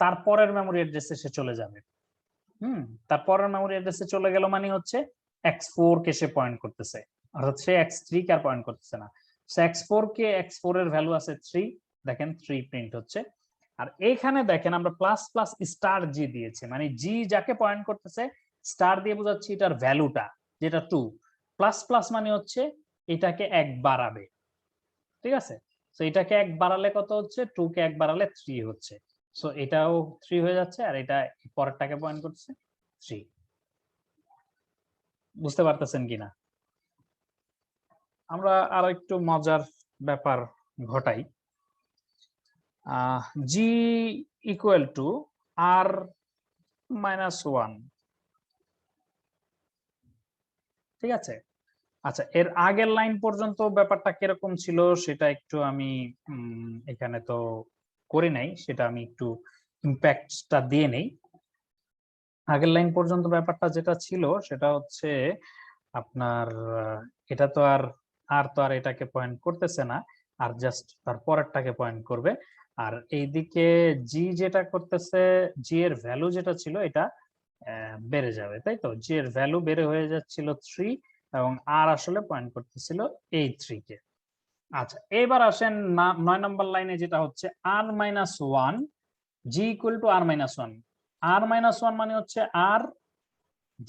তারপরের মেমোরি অ্যাড্রেসে সে চলে যাবে। তারপরের মেমোরি অ্যাড্রেসে চলে গেল মানে হচ্ছে x4 কে সে পয়েন্ট করতেছে, অর্থাৎ সে x3 কে আর পয়েন্ট করতেছে না। x4 কে, x4 এর ভ্যালু আছে 3, দেখেন 3 প্রিন্ট হচ্ছে। আর এইখানে দেখেন আমরা প্লাস প্লাস স্টার জি দিয়েছি, মানে জি যাকে পয়েন্ট করতেছে স্টার দিয়ে বোঝাচ্ছি এটার ভ্যালুটা যেটা 2, প্লাস প্লাস মানে হচ্ছে এটাকে 1 বাড়াবে, ঠিক আছে। তো এটাকে 1 বাড়ালে কত হচ্ছে, 2 কে 1 বাড়ালে 3 হচ্ছে। সো এটাও 3 হয়ে যাচ্ছে, আর এটা পরেরটাকে পয়েন্ট করছে 3। বুঝতে পারতেছেন কিনা? আমরা আরো একটু মজার ব্যাপার ঘটাই। জি ইকুয়াল টু আর মাইনাস 1, ঠিক আছে। আচ্ছা, এর আগের লাইন পর্যন্ত ব্যাপারটা কিরকম ছিল সেটা একটু আমি এখানে তো করি নাই, সেটা আমি একটু ইম্প্যাক্টটা দিয়ে নেই। আগের লাইন পর্যন্ত ব্যাপারটা যেটা ছিল সেটা হচ্ছে আপনার এটা তো আর এটাকে পয়েন্ট করতেছে না, আর জাস্ট তার পরেরটাকে পয়েন্ট করবে। আর এইদিকে জি যেটা করতেছে, জি এর ভ্যালু যেটা ছিল এটা বেড়ে যাবে, তাই তো। জি এর ভ্যালু বেড়ে হয়ে যাচ্ছিল 3, এবং আর আসলে পয়েন্ট করতেছিল এই 3 কে। আচ্ছা, এবার আসেন 9 নম্বর লাইনে যেটা হচ্ছে R minus 1, G equal to R minus 1। R minus 1 মানে হচ্ছে আর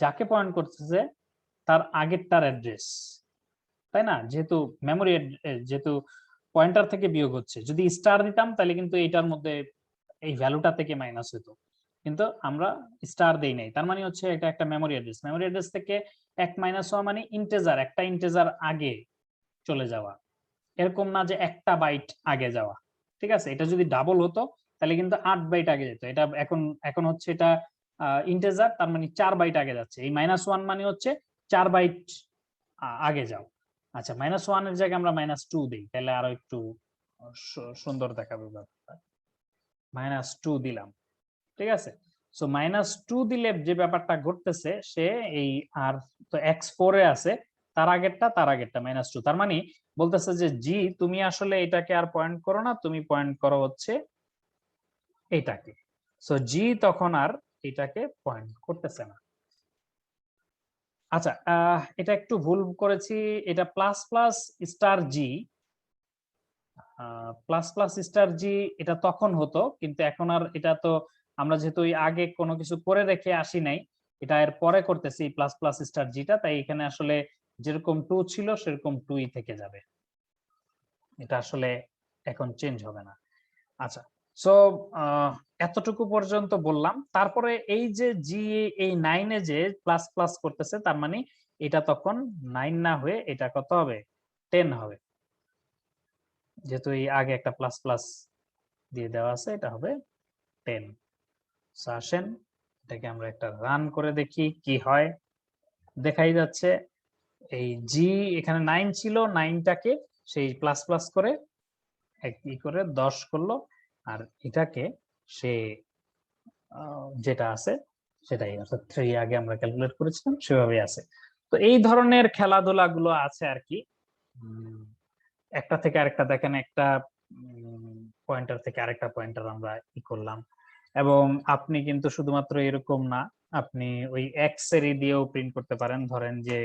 যাকে পয়েন্ট করতেছে তার আগেরটার অ্যাড্রেস, তাই না। যেহেতু মেমোরি, যেহেতু পয়েন্টার থেকে বিয়োগ হচ্ছে, যদি স্টার দিতাম তাহলে কিন্তু এটার মধ্যে এই ভ্যালুটা থেকে মাইনাস হতো, কিন্তু আমরা স্টার দেই নাই। তার মানে হচ্ছে এটা একটা মেমোরি অ্যাড্রেস। মেমোরি অ্যাড্রেস থেকে 1 মাইনাস হওয়া মানে ইন্টিজার, একটা ইন্টিজার আগে চলে যাওয়া, এরকম না যে একটা বাইট আগে যাওয়া, ঠিক আছে। এটা যদি ডাবল হতো তাহলে কিন্তু 8 বাইট আগে যেত। এটা এখন হচ্ছে এটা ইন্টিজার, তার মানে 4 বাইট আগে যাচ্ছে। এই মাইনাস 1 মানে হচ্ছে 4 বাইট আগে যাও। আচ্ছা, মাইনাস 1 এর জায়গায় আমরা মাইনাস 2 দিই, তাহলে আরো একটু সুন্দর দেখাবে ব্যাপারটা। মাইনাস 2 দিলাম, ঠিক আছে। সো মাইনাস 2 দিলে যে ব্যাপারটা ঘটতেছে, সে এই আর তো x4 এ আছে, তার আগেরটা মাইনাস 2। তার মানে বলতেছে যে জি তুমি আসলে এটাকে আর পয়েন্ট করো না, তুমি পয়েন্ট করো হচ্ছে এটাকে। সো জি তখন আর এটাকে পয়েন্ট করতেছে না। আচ্ছা, এটা একটু ভুল করেছি, এটা প্লাস প্লাস স্টার জি, প্লাস প্লাস স্টার জি এটা তখন হতো, কিন্তু এখন আর এটা তো আমরা যেহেতু আগে কোনো কিছু করে রেখে আসি নাই, এটা এর পরে করতেছি প্লাস প্লাস স্টার জিটা, তাই এখানে আসলে যেরকম 2 ছিল সেরকম 2ই থেকে যাবে, এটা আসলে এখন চেঞ্জ হবে না। আচ্ছা, সো এতটুকু পর্যন্ত বললাম। তারপরে এই যে জি এই 9 এ যে প্লাস প্লাস করতেছে, তার মানে এটা তখন 9 না হয়ে এটা কত হবে, 10 হবে, যেহেতু এই আগে একটা প্লাস প্লাস দিয়ে দেওয়া আছে, এটা হবে 10। আসেন এটাকে আমরা একটা রান করে দেখি কি হয়। দেখাই যাচ্ছে এই জি এখানে 9 ছিল, 9টাকে সেই প্লাস প্লাস করে কি করে 10 করলো, আর এটাকে সে যেটা আছে সেটাই, অর্থাৎ 3 আগে আমরা ক্যালকুলেট করেছিলাম সেভাবেই আছে। তো এই ধরনের খেলাধুলা গুলো আছে আর কি। একটা থেকে আরেকটা দেখেন, একটা পয়েন্টার থেকে আরেকটা পয়েন্টার আমরা ই করলাম। এবং আপনি কিন্তু শুধুমাত্র এরকম না, আপনি ওই এক্স এর দিয়েও প্রিন্ট করতে পারেন। ধরেন যে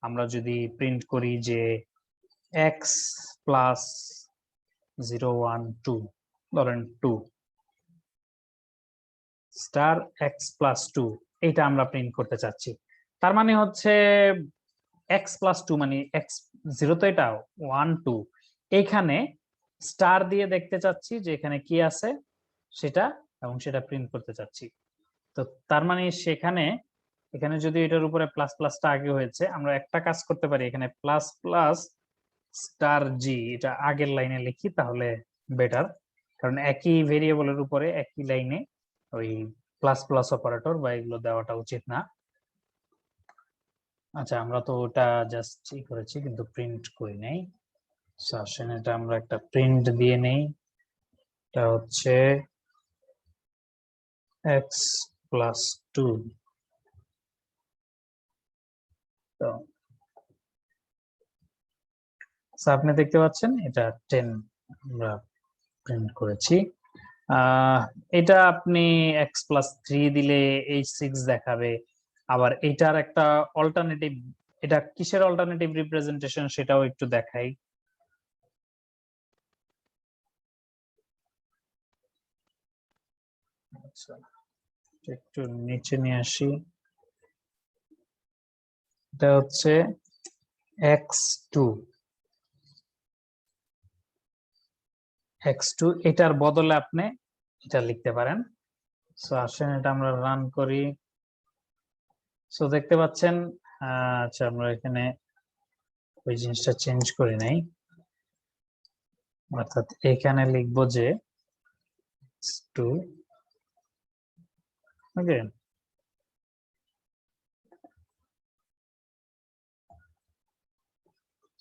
আমরা যদি প্রিন্ট করি যে এক্স প্লাস 0 1 2, ধরেন 2 স্টার এক্স প্লাস 2, এইটা আমরা প্রিন্ট করতে চাচ্ছি। তার মানে হচ্ছে এক্স প্লাস 2 মানে এক্স 0 তো এটা 1 2, এইখানে স্টার দিয়ে দেখতে চাচ্ছি যে এখানে কি আছে সেটা, এবং সেটা প্রিন্ট করতে চাচ্ছি। তো তার মানে সেখানে এখানে যদি এটার উপরে প্লাস প্লাসটা আগে হয়েছে, আমরা একটা কাজ করতে পারি, এখানে প্লাস প্লাস স্টার জি এটা আগের লাইনে লিখি, তাহলে বেটার। কারণ একই ভেরিয়েবলের উপরে একই লাইনে ওই প্লাস প্লাস অপারেটর বা এগুলো দেওয়াটা উচিত না। আচ্ছা, আমরা তো ওটা জাস্ট ই করেছি কিন্তু প্রিন্ট করি নাই। আসেন এটা আমরা একটা প্রিন্ট দিয়ে নেই, এটা হচ্ছে x +2 তো আপনি দেখতে পাচ্ছেন এটা 10 আমরা প্রিন্ট করেছি। এটা আপনি x+3 দিলে h6 দেখাবে। আবার এটার একটা অল্টারনেটিভ, এটা কিসের অল্টারনেটিভ রিপ্রেজেন্টেশন সেটাও একটু দেখাই। আচ্ছা, একটু নিচে নিয়ে আসি। এটা হচ্ছে x2 এটার বদলে আপনি এটা লিখতে পারেন। সো আসেন এটা আমরা রান করি। সো দেখতে পাচ্ছেন, আচ্ছা আমরা এখানে ওই জিনিসটা চেঞ্জ করি নাই, অর্থাৎ এখানে লিখবো যে 2 ওকে।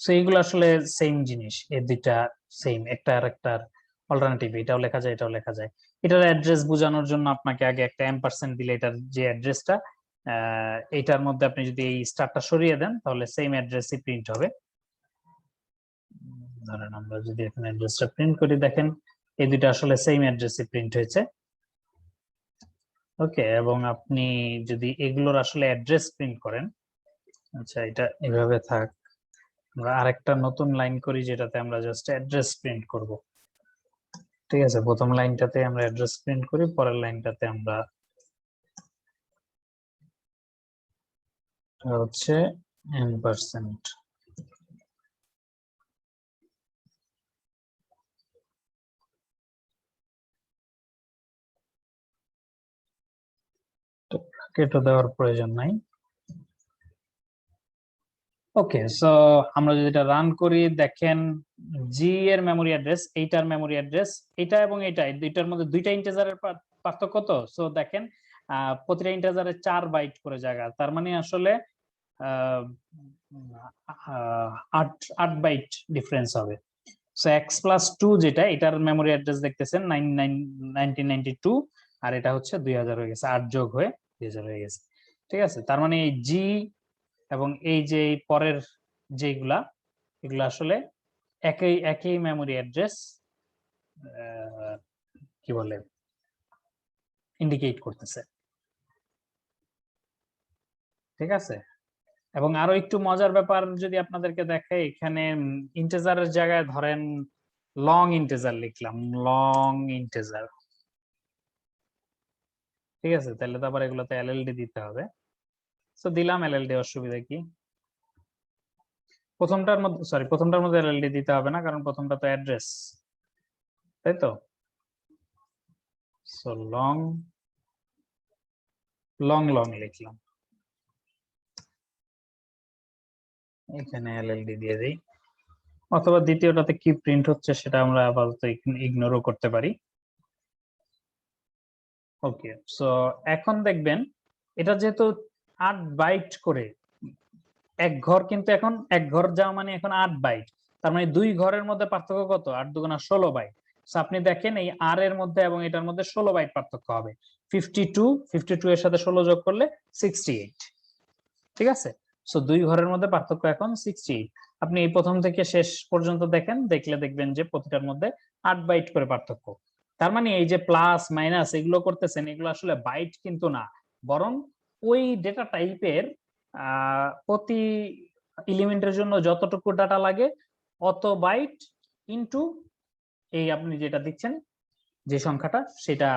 সো এইগুলো আসলে সেম জিনিস, এই দুইটা সেম, একটা আর একটার অল্টারনেটিভ, এটাও লেখা যায় এটাও লেখা যায়। এটার অ্যাড্রেস বোঝানোর জন্য আপনাকে আগে একটা এম্পারসেন্ট দিলে এটার যে অ্যাড্রেসটা, এটার মধ্যে আপনি যদি এই স্টারটা সরিয়ে দেন তাহলে সেম অ্যাড্রেসই প্রিন্ট হবে। ধরেন আমরা যদি এখানে অ্যাড্রেসটা প্রিন্ট করি, দেখেন এই দুইটা আসলে সেম অ্যাড্রেসই প্রিন্ট হয়েছে। ওকে, এবং আপনি যদি এগুলোর আসলে অ্যাড্রেস প্রিন্ট করেন, আচ্ছা এটা এভাবে থাক, আমরা আরেকটা নতুন লাইন করি যেটাতে আমরা জাস্ট অ্যাড্রেস প্রিন্ট করব। ঠিক আছে, প্রথম লাইনটাতে আমরা অ্যাড্রেস প্রিন্ট করি, পরের লাইনটাতে আমরা হচ্ছে %। কেটে দেওয়ার প্রয়োজন নাই। ওকে, সো আমরা যদি এটা রান করি, দেখেন জি এর মেমোরি অ্যাড্রেস, এইটার মেমোরি অ্যাড্রেস, এটা এবং এটা, দুইটার মধ্যে দুইটা ইন্টিজারের পার্থক্য। তো সো দেখেন প্রতিটা ইন্টিজারে 4 বাইট করে জায়গা, তার মানে আসলে 8 বাইট ডিফারেন্স হবে। সো x+2 যেটা, এটার মেমোরি অ্যাড্রেস দেখতেছেন 1992, আর এটা হচ্ছে 2000 হয়ে গেছে, 8 যোগ হয়ে 2000 হয়ে গেছে। ঠিক আছে, তার মানে এই জি এবং এই যে পরের যেগুলা, এগুলা আসলে একই মেমোরি অ্যাড্রেস কি বলে ইন্ডিকেট করতেছে। ঠিক আছে, এবং আরো একটু মজার ব্যাপার যদি আপনাদেরকে দেখে, এখানে ইন্টিজারের জায়গায় ধরেন লং ইন্টিজার লিখলাম, লং ইন্টিজার। ঠিক আছে, তাহলে তো আবার এগুলোতে এলএলডি দিতে হবে। তো দিলাম এলএলডি, অসুবিধা কি? প্রথমটার মধ্যে এলএলডি দিতে হবে না, কারণ প্রথমটা তো অ্যাড্রেস, তাই তো। সো লং লিখলাম, এখানে এলএলডি দিয়ে দিই, অথবা দ্বিতীয়টাতে কি প্রিন্ট হচ্ছে সেটা আমরা আপাতত ইগনোরও করতে পারি। ওকে, সো এখন দেখবেন এটা যেহেতু 8 বাইট করে এক ঘর, কিন্তু এখন এক ঘর যাওয়া মানে এখন 8 বাইট, তার মানে দুই ঘরের মধ্যে পার্থক্য কত? 8 দুগুণা 16 বাইট। আপনি দেখেন এই আর এর মধ্যে এবং এটার মধ্যে 16 বাইট পার্থক্য হবে। 52 এর সাথে 16 যোগ করলে 68। ঠিক আছে, সো দুই ঘরের মধ্যে পার্থক্য এখন 68। আপনি এই প্রথম থেকে শেষ পর্যন্ত দেখেন, দেখলে দেখবেন যে প্রতিটার মধ্যে 8 বাইট করে পার্থক্য। তার মানে এই যে প্লাস মাইনাস এগুলো করতেছেন, এগুলো আসলে বাইট কিন্তু না, বরং ওই ডেটা টাইপের প্রতি এলিমেন্টের জন্য যতটুকু ডাটা লাগে অত বাইট ইনটু এই আপনি যেটা দিচ্ছেন যে সংখ্যাটা, সেটা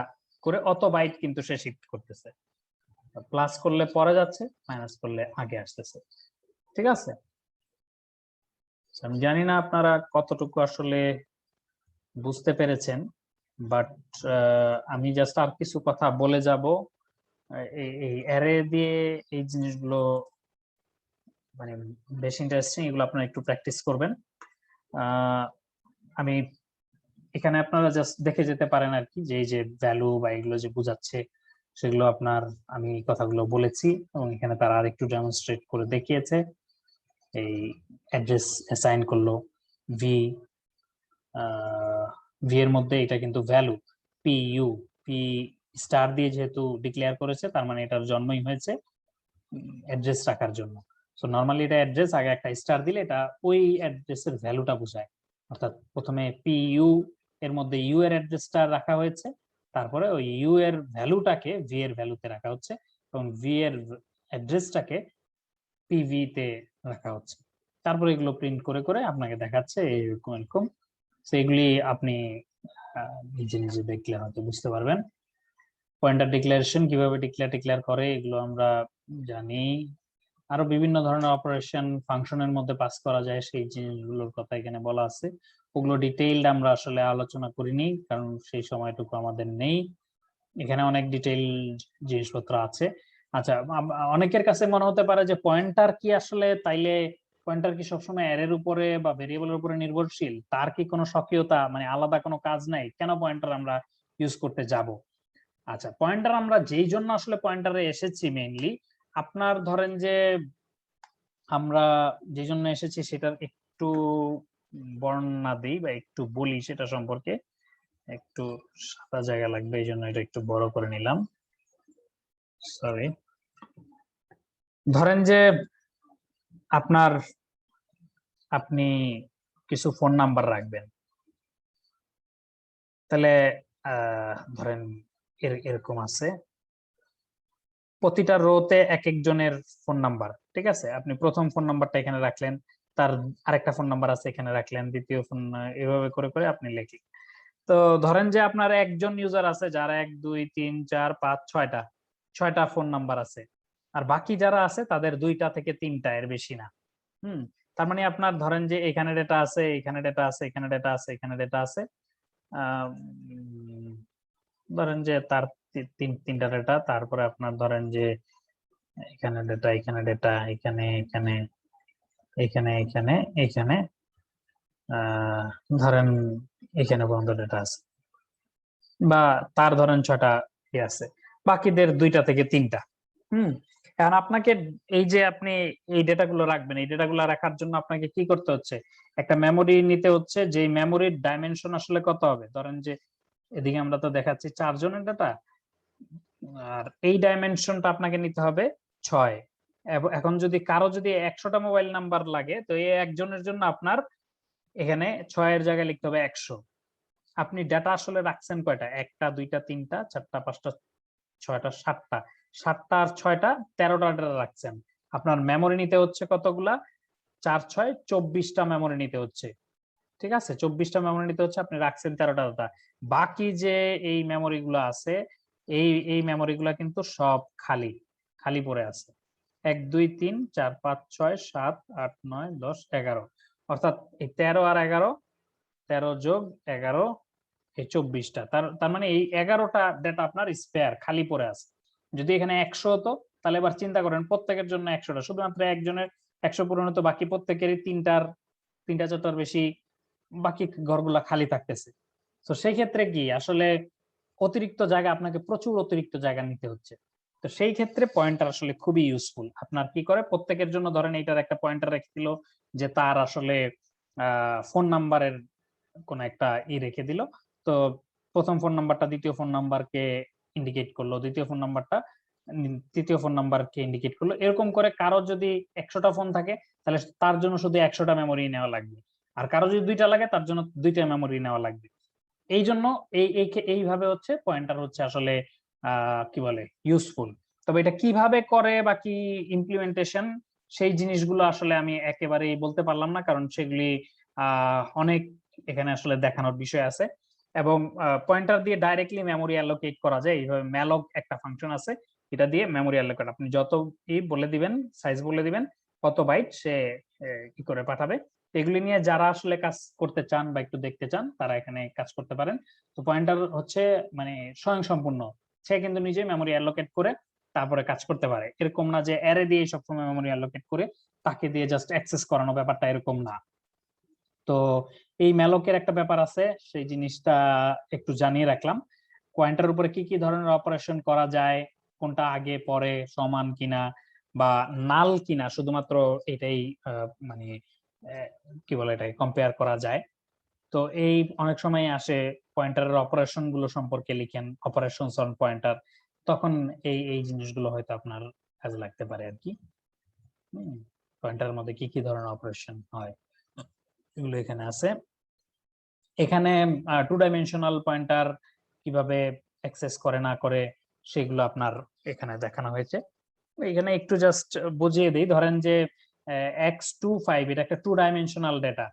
করে অত বাইট কিন্তু সে শিফট করতেছে। প্লাস করলে পরে যাচ্ছে, মাইনাস করলে আগে আসতেছে। ঠিক আছে, আমি জানি না আপনারা কতটুকু আসলে বুঝতে পেরেছেন, বাট আমি জাস্ট আর কিছু কথা বলে যাব। এই অ্যারে দিয়ে এই জিনিসগুলো মানে বেশ ইন্টারেস্টিং, এগুলো আপনারা একটু প্র্যাকটিস করবেন। আমি এখানে আপনারা জাস্ট দেখে যেতে পারেন আর কি, যে এই যে ভ্যালু বা এগুলো যে বোঝাচ্ছে সেগুলো আপনার, আমি কথাগুলো বলেছি এবং এখানে তারা আর একটু ডেমনস্ট্রেট করে দেখিয়েছে। এই অ্যাড্রেস অ্যাসাইন করলো ভি, ভি এর মধ্যে এটা কিন্তু ভ্যালু পি স্টার দিয়ে যেহেতু ডিক্লেয়ার করেছে, তার মানে এটার জন্মই হয়েছে অ্যাড্রেস রাখার জন্য। সো নরমালি এটা অ্যাড্রেস, আগে একটা স্টার দিলে এটা ওই অ্যাড্রেসের ভ্যালুটা বোঝায়। অর্থাৎ প্রথমে পিইউ এর মধ্যে ইউ এর অ্যাড্রেসটা রাখা হয়েছে, তারপরে ওই ইউ এর ভ্যালুটাকে ভি এর ভ্যালুতে রাখা হচ্ছে এবং ভি এর অ্যাড্রেসটাকে পিভি তে রাখা হচ্ছে। তারপরে এগুলো প্রিন্ট করে করে আপনাকে দেখাচ্ছে এরকম এরকম। তো এগুলি আপনি নিজে নিজে দেখলে হয়তো বুঝতে পারবেন। পয়েন্টার ডিক্লারেশন কিভাবে ডিক্লেয়ার করে এগুলো আমরা জানি। আরো বিভিন্ন ধরনের অপারেশন ফাংশনের মধ্যে পাস করা যায়, সেই জিনিসগুলোর কথা এখানে বলা আছে। ওগুলো ডিটেইলড আমরা আসলে আলোচনা করিনি, কারণ সেই সময়টুকু আমাদের নেই। এখানে অনেক ডিটেইল জিনিসপত্র আছে। আচ্ছা, অনেকের কাছে মনে হতে পারে যে পয়েন্টার কি আসলে তাইলে পয়েন্টার কি সবসময় অ্যারের উপরে বা ভেরিয়েবলের উপরে নির্ভরশীল? তার কি কোনো স্বকীয়তা, মানে আলাদা কোনো কাজ নাই? কেন পয়েন্টার আমরা ইউজ করতে যাব? আচ্ছা, পয়েন্টার আমরা যেই জন্য আসলে পয়েন্টারে এসেছি মেইনলি, আপনার ধরেন যে আমরা যে জন্য এসেছি সেটার একটু বর্ণনা দিই বা একটু বলি সেটা সম্পর্কে। একটু সাদা জায়গা লাগবে, এই জন্য এটা একটু বড় করে নিলাম, সরি। ধরেন যে আপনি কিছু ফোন নাম্বার রাখবেন, তাহলে ধরেন এরকম আছে, প্রতিটা রোতে এক একজনের ফোন নাম্বার, ঠিক আছে? আপনি প্রথম ফোন নাম্বারটা এখানে রাখলেন, তার আরেকটা ফোন নাম্বার আছে এখানে রাখলেন, দ্বিতীয় ফোন, এভাবে করে করে আপনি লিখলেন। তো ধরেন যে আপনার একজন ইউজার আছে যার 1 2 3 4 5 6টা ফোন নাম্বার আছে, আর বাকি যারা আছে তাদের 2টা থেকে 3টা, এর বেশি না। তার মানে আপনার ধরেন যে এখানে ডেটা আছে, এখানে ডেটা আছে, এখানে ডেটা আছে, এখানে ডেটা আছে, ধরেন যে তার তিনটা ডেটা, তারপরে আপনার ধরেন যে এখানে ডেটা, এখানে ডেটা, এখানে এখানে এখানে এখানে এখানে ধরেন এখানে পর্যন্ত ডেটা আছে, বা তার ধরেন 6টা আছে, বাকিদের 2টা থেকে 3টা। এখন আপনাকে এই যে আপনি এই ডেটাগুলো রাখবেন, এই ডেটাগুলো রাখার জন্য আপনাকে কি করতে হচ্ছে? একটা মেমোরি নিতে হচ্ছে, যে মেমোরির ডাইমেনশন আসলে কত হবে। ধরেন যে এদিকে আমরা তো দেখাচ্ছি 4 জনের ডাটা, আর এই ডাইমেনশনটা আপনাকে নিতে হবে 6। এখন যদি কারো যদি 100টা মোবাইল নাম্বার লাগে, তো এই একজনের জন্য আপনার এখানে 6 এর জায়গায় লিখতে হবে 100। আপনি ডাটা আসলে রাখছেন কয়টা? 1টা 2টা 3টা 4টা 5টা 6টা 7টা, 7টা আর 6টা 13টা ডাটা রাখছেন। আপনার মেমোরি নিতে হচ্ছে কতগুলা? 4 6 24টা মেমোরি নিতে হচ্ছে, ঠিক আছে? 24টা মেমোরি নিতে হচ্ছে, আপনি রাখছেন 13টা ডাটা। বাকি যে এই মেমোরি গুলো আছে, এই মেমোরি গুলা কিন্তু সব খালি খালি পড়ে আছে। 1 2 3 4 5 6 7 8 9 10 11, অর্থাৎ এই 13 আর 11, 13 যোগ 11, এই 24টা, তার মানে এই 11টা ডেটা আপনার স্পেয়ার খালি পড়ে আছে। যদি এখানে 100 হতো, তাহলে এবার চিন্তা করেন প্রত্যেকের জন্য 100টা, শুধুমাত্র একজনের 100 পূরণ হতো, বাকি প্রত্যেকেরই 3টা 4টার বেশি বাকি ঘরগুলা খালি থাকতেছে। তো সেই ক্ষেত্রে কি আসলে অতিরিক্ত জায়গা, আপনাকে প্রচুর অতিরিক্ত জায়গা নিতে হচ্ছে। তো সেই ক্ষেত্রে পয়েন্টার আসলে খুবই ইউজফুল। আপনার কি করে, প্রত্যেকের জন্য ধরেন এইটার একটা পয়েন্টার রেখে দিল, যে তার আসলে ফোন নাম্বারের কোন একটা রেখে দিল। তো প্রথম ফোন নাম্বারটা দ্বিতীয় ফোন নাম্বারকে ইন্ডিকেট করলো, দ্বিতীয় ফোন নাম্বারটা তৃতীয় ফোন নাম্বারকে ইন্ডিকেট করলো। এরকম করে কারো যদি 100টা ফোন থাকে, তাহলে তার জন্য শুধু 100টা মেমোরি নেওয়া লাগবে, আর কারো যদি 2টা লাগে তার জন্য 2টা মেমোরি নেওয়া লাগবে। এই জন্য এইভাবে হচ্ছে পয়েন্টার হচ্ছে আসলে কি বলে ইউজফুল। তবে এটা কিভাবে করে বা কি ইমপ্লিমেন্টেশন, সেই জিনিসগুলো আসলে আমি একেবারেই বলতে পারলাম না, কারণ সেগুলি অনেক এখানে আসলে দেখানোর বিষয় আছে। এবং পয়েন্টার দিয়ে ডাইরেক্টলি মেমোরি অ্যালোকেট করা যায়, এইভাবে ম্যালক একটা ফাংশন আছে, এটা দিয়ে মেমোরি অ্যালোকেট আপনি যত বলে দিবেন, সাইজ বলে দিবেন, কত বাইট সে কি করে পাঠাবে। এগুলি নিয়ে যারা আসলে কাজ করতে চান বা একটু দেখতে চান, তারা এখানে কাজ করতে পারেন। তো পয়েন্টার হচ্ছে মানে স্বয়ংসম্পূর্ণ, সে কিন্তু নিজে মেমোরি অ্যালোকেট করে তারপরে কাজ করতে পারে। এরকম না যে অ্যারে দিয়ে সবসময় মেমোরি অ্যালোকেট করে তাকে দিয়ে জাস্ট অ্যাক্সেস করানো, ব্যাপারটা এরকম না। তো এই ম্যালকের একটা ব্যাপার আছে, সেই জিনিসটা একটু জানিয়ে রাখলাম। পয়েন্টার উপরে কি কি ধরনের অপারেশন করা যায়, কোনটা আগে পরে সমান কিনা বা নাল কিনা, শুধুমাত্র এটাই মানে কি বলে এটাই কম্পেয়ার করা যায়। তো এই অনেক সময় আসে পয়েন্টারের অপারেশন গুলো সম্পর্কে লিখেন, অপারেশনস অন পয়েন্টার, তখন এই জিনিসগুলো হয়তো আপনার কাজে লাগতে পারে আর কি। পয়েন্টারের মধ্যে কি কি ধরনের অপারেশন হয় এগুলো এখানে আছে। এখানে 2 ডাইমেনশনাল পয়েন্টার কিভাবে অ্যাক্সেস করে না করে সেগুলো আপনার এখানে দেখানো হয়েছে। এখানে একটু জাস্ট বুঝিয়ে দিই, ধরেন যে x25 এটা একটা 2 ডাইমেনশনাল ডেটা,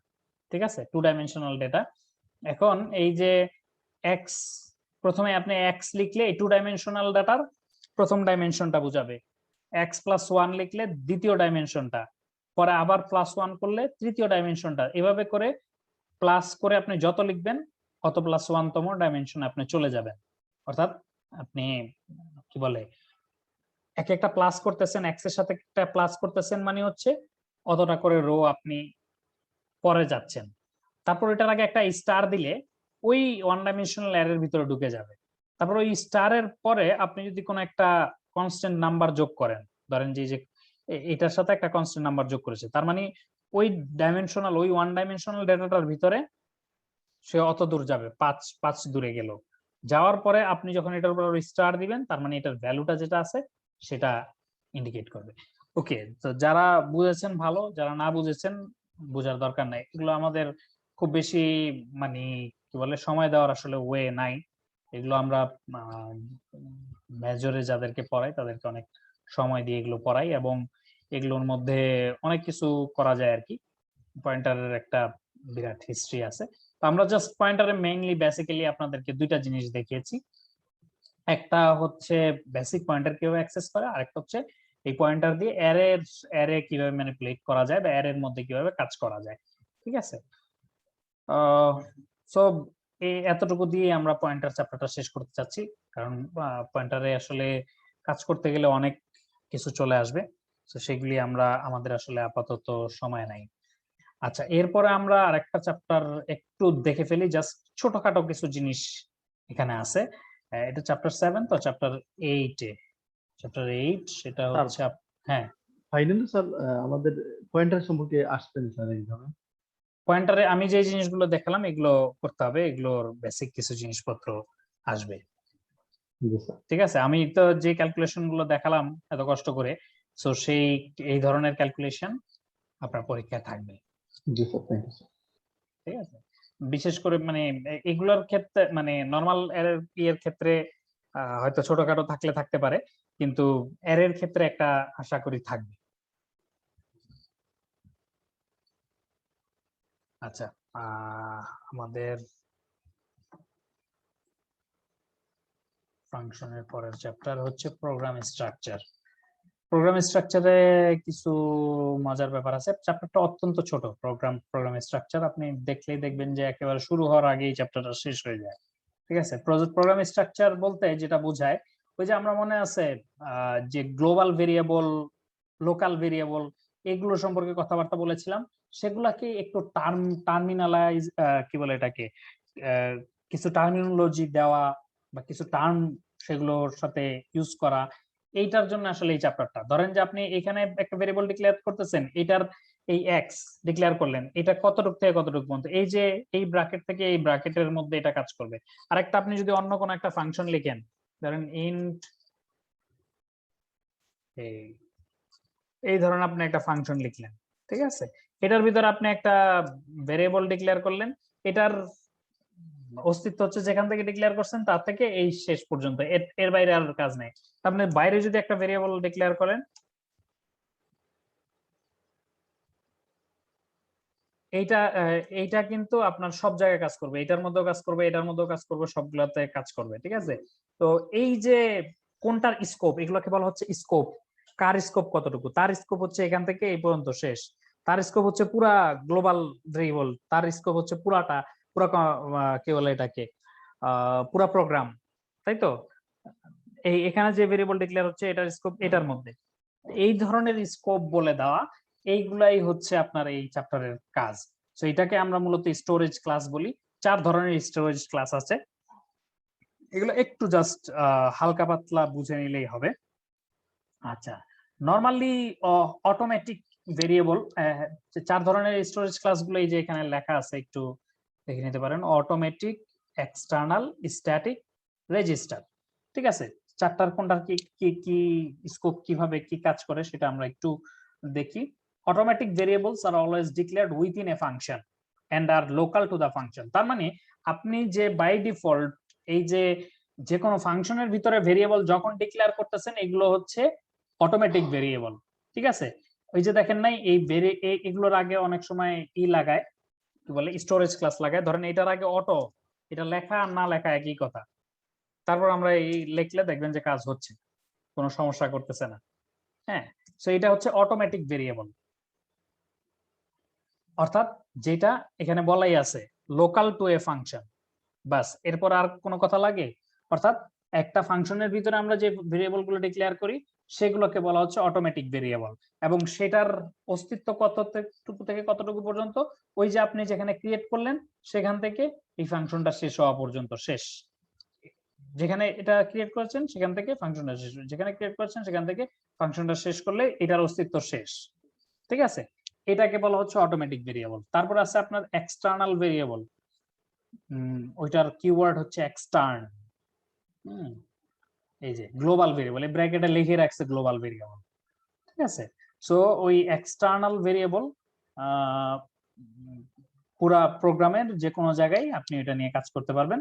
ঠিক আছে, 2 ডাইমেনশনাল ডেটা। এখন এই যে x, প্রথমে আপনি x লিখলে এই 2 ডাইমেনশনাল ডাটার প্রথম ডাইমেনশনটা বুঝাবে, x+1 লিখলে দ্বিতীয় ডাইমেনশনটা, পরে আবার +1 করলে তৃতীয় ডাইমেনশনটা, এভাবে করে প্লাস করে আপনি যত লিখবেন অত +1 তম ডাইমেনশনে আপনি চলে যাবেন। অর্থাৎ আপনি কি বলে এক একটা প্লাস করতেছেন, এক্স এর সাথে একটা প্লাস করতেছেন, মানে হচ্ছে অতটা করে রো আপনি পরে যাচ্ছেন। তারপর এটার আগে একটা স্টার দিলে ওই 1 ডাইমেনশনাল অ্যারের ভিতরে ঢুকে যাবে। তারপর ওই স্টারের পরে আপনি যদি কোনো একটা কনস্ট্যান্ট নাম্বার যোগ করেন, ধরেন যে এটার সাথে একটা কনস্ট্যান্ট নাম্বার যোগ করেছে, তার মানে ওই ডাইমেনশনাল, ওই 1 ডাইমেনশনাল ডেটাটার ভিতরে সে অত দূর যাবে, 5 দূরে গেল। যাওয়ার পরে আপনি যখন এটার উপর স্টার দিবেন, তার মানে এটার ভ্যালুটা যেটা আছে সেটা ইন্ডিকেট করবে। ওকে, তো যারা বুঝেছেন ভালো, যারা না বুঝেছেন বোঝার দরকার নাই। এগুলো আমাদের খুব বেশি মানে কি বলে সময় দেওয়ার আসলে ওয়ে নাই। এগুলো আমরা মেজরে যাদেরকে পড়াই তাদেরকে অনেক সময় দিয়ে এগুলো পড়াই, এবং এগুলোর মধ্যে অনেক কিছু করা যায় আর কি। পয়েন্টারের একটা বিরাট হিস্ট্রি আছে। তো আমরা জাস্ট পয়েন্টারে মেইনলি বেসিক্যালি আপনাদেরকে দুইটা জিনিস দেখিয়েছি। একটা হচ্ছে বেসিক পয়েন্টার কিভাবে অ্যাক্সেস করে, আরেকটা হচ্ছে এই পয়েন্টার দিয়ে অ্যারে কিভাবে ম্যানিপুলেট করা যায় বা অ্যারের মধ্যে কিভাবে কাজ করা যায়। ঠিক আছে, সো এতটুকু দিয়ে আমরা পয়েন্টার চ্যাপ্টারটা শেষ করতে চাচ্ছি, কারণ পয়েন্টারে আসলে কাজ করতে গেলে অনেক কিছু চলে আসবে, তো সেগুলি আমরা আমাদের আসলে আপাতত সময় নাই। আচ্ছা, এরপরে আমরা আরেকটা চ্যাপ্টার একটু দেখে ফেলি, জাস্ট ছোটখাটো কিছু জিনিস এখানে আছে। এটা চ্যাপ্টার 7, তো চ্যাপ্টার 8 সেটা হচ্ছে হ্যাঁ ফাইনালি স্যার আমাদের পয়েন্টার সম্পর্কে আসবেন স্যার এইভাবে। পয়েন্টারে আমি যে জিনিসগুলো দেখালাম এগুলো করতে হবে, এগুলোর বেসিক কিছু জিনিসপত্র আসবে। জি স্যার। ঠিক আছে, আমি তো যে ক্যালকুলেশন গুলো দেখালাম এত কষ্ট করে, সো সেই এই ধরনের ক্যালকুলেশন আপনার পরীক্ষায় থাকবে। জি স্যার, থ্যাংক ইউ স্যার। ঠিক আছে, বিশেষ করে মানে এগুলোর ক্ষেত্রে মানে নরমাল এর ক্ষেত্রে হয়তো ছোটখাটো থাকলে থাকতে পারে, কিন্তু এর ক্ষেত্রে একটা আশা করি থাকবে। আচ্ছা, আমাদের ফাংশনের পরের চ্যাপ্টার হচ্ছে প্রোগ্রাম স্ট্রাকচার। প্রোগ্রাম স্ট্রাকচারে কিছু মজার ব্যাপার আছে। চ্যাপ্টারটা অত্যন্ত ছোট, প্রোগ্রাম স্ট্রাকচার আপনি দেখলেই দেখবেন যে একেবারে শুরু হওয়ার আগেই চ্যাপ্টারটা শেষ হয়ে যায়। ঠিক আছে, প্রোগ্রাম স্ট্রাকচার বলতে যেটা বোঝায়, ওই যে আমরা মনে আছে যে গ্লোবাল ভেরিয়েবল, লোকাল ভেরিয়েবল, এগুলো সম্পর্কে কথাবার্তা বলেছিলাম, সেগুলাকে একটু টার্মিনালাইজ কি বলে এটাকে, কিছু টার্মিনোলজি দেওয়া বা কিছু টার্ম সেগুলোর সাথে ইউজ করা, এইটার জন্য আসলে এই চ্যাপ্টারটা। ধরেন যে আপনি এখানে একটা ভেরিয়েবল ডিক্লেয়ার করতেছেন, এটার এই এক্স ডিক্লেয়ার করলেন, এটা কতটুক থেকে কতটুক পর্যন্ত, এই যে এই ব্র্যাকেট থেকে এই ব্র্যাকেটের মধ্যে এটা কাজ করবে। আরেকটা আপনি যদি অন্য কোনো একটা ফাংশন লিখেন, ধরেন ইন্ট, এই ধরনের আপনি একটা ফাংশন লিখলেন, ঠিক আছে, এটার ভিতরে আপনি একটা ভেরিয়েবল ডিক্লেয়ার করলেন, এটার অস্তিত্ব হচ্ছে যেখান থেকে ডিক্লেয়ার করছেন তার থেকে এই শেষ পর্যন্ত, এর বাইরে আর কাজ নেই। আপনি বাইরে যদি একটা ভেরিয়েবল ডিক্লেয়ার করেন, এইটা কিন্তু আপনার সব জায়গায় কাজ করবে, এটার মধ্যেও কাজ করবে, এটার মধ্যেও কাজ করবে, সবগুলাতে কাজ করবে। ঠিক আছে, তো এই যে কোনটার স্কোপ, এগুলোকে বলা হচ্ছে স্কোপ। কার স্কোপ কতটুকু, তার স্কোপ হচ্ছে এখান থেকে এই পর্যন্ত শেষ, তার স্কোপ হচ্ছে পুরা গ্লোবাল ভেরিয়েবল, তার স্কোপ হচ্ছে পুরা কি বলে এটাকে পুরা প্রোগ্রাম, তাই তো। এখানে যে ভেরিয়েবল ডিক্লেয়ার হচ্ছে এটার স্কোপ এটার মধ্যে, এই ধরনের স্কোপ বলে দেওয়া, এইগুলাই হচ্ছে আপনার এই চ্যাপ্টারের কাজ। তো এটাকে আমরা মূলত স্টোরেজ ক্লাস বলি। 4 ধরনের স্টোরেজ ক্লাস আছে, এগুলো একটু জাস্ট হালকা পাতলা বুঝে নিলেই হবে। আচ্ছা, নরমালি অটোমেটিক ভেরিয়েবল, 4 ধরনের স্টোরেজ ক্লাস গুলো এই যে এখানে লেখা আছে, একটু দেখে নিতে পারেন অটোমেটিক, এক্সটার্নাল, স্ট্যাটিক, রেজিস্টার। ঠিক আছে, চারটার কোনটার কি কি কি স্কোপ, কিভাবে কি কাজ করে সেটা আমরা একটু দেখি। Automatic variables are always declared within a function and are local to the function. তার মানে আপনি যে বাই ডিফল্ট এই যে কোনো ফাংশনের ভিতরে ভেরিয়েবল যখন ডিক্লেয়ার করতেছেন এগুলো হচ্ছে অটোমেটিক ভেরিয়েবল। ঠিক আছে, ওই যে দেখেন নাই এই এগুলোর আগে অনেক সময় লাগায়, কি বলে, স্টোরেজ ক্লাস লাগায়। ধরেন এটার আগে অটো, এটা লেখা আর না লেখা একই কথা। তারপর আমরা এই লিখলে দেখবেন যে কাজ হচ্ছে, কোনো সমস্যা করতেছে না। হ্যাঁ, সো এটা হচ্ছে অটোমেটিক ভেরিয়েবল, অর্থাৎ যেটা এখানে বলাই আছে লোকাল টু এ ফাংশন। বাস, এরপর আর কোনো কথা লাগে? অর্থাৎ একটা ফাংশনের ভিতরে আমরা যে ভেরিয়েবল গুলো ডিক্লেয়ার করি সেগুলোকে বলা হচ্ছে অটোমেটিক ভেরিয়েবল, এবং সেটার অস্তিত্ব কতটুকু থেকে কতটুকু পর্যন্ত? ওই যে আপনি যেখানে ক্রিয়েট করলেন সেখান থেকে এই ফাংশনটা শেষ হওয়া পর্যন্ত শেষ। যেখানে এটা ক্রিয়েট করেছেন সেখান থেকে ফাংশনটা শেষ, যেখানে ক্রিয়েট করেছেন সেখান থেকে ফাংশনটা শেষ করলে এটার অস্তিত্ব শেষ। ঠিক আছে, এটাকে বলা হচ্ছে অটোমেটিক ভেরিয়েবল। তারপর আছে আপনার এক্সটার্নাল ভেরিয়েবল, ওইটার কিওয়ার্ড হচ্ছে এক্সটার্ন। এই যে গ্লোবাল ভেরিয়েবল, এই ব্র্যাকেটে লিখে রাখছে গ্লোবাল ভেরিয়েবল। ঠিক আছে, সো ওই এক্সটার্নাল ভেরিয়েবল পুরা প্রোগ্রামের যে কোনো জায়গায় আপনি এটা নিয়ে কাজ করতে পারবেন।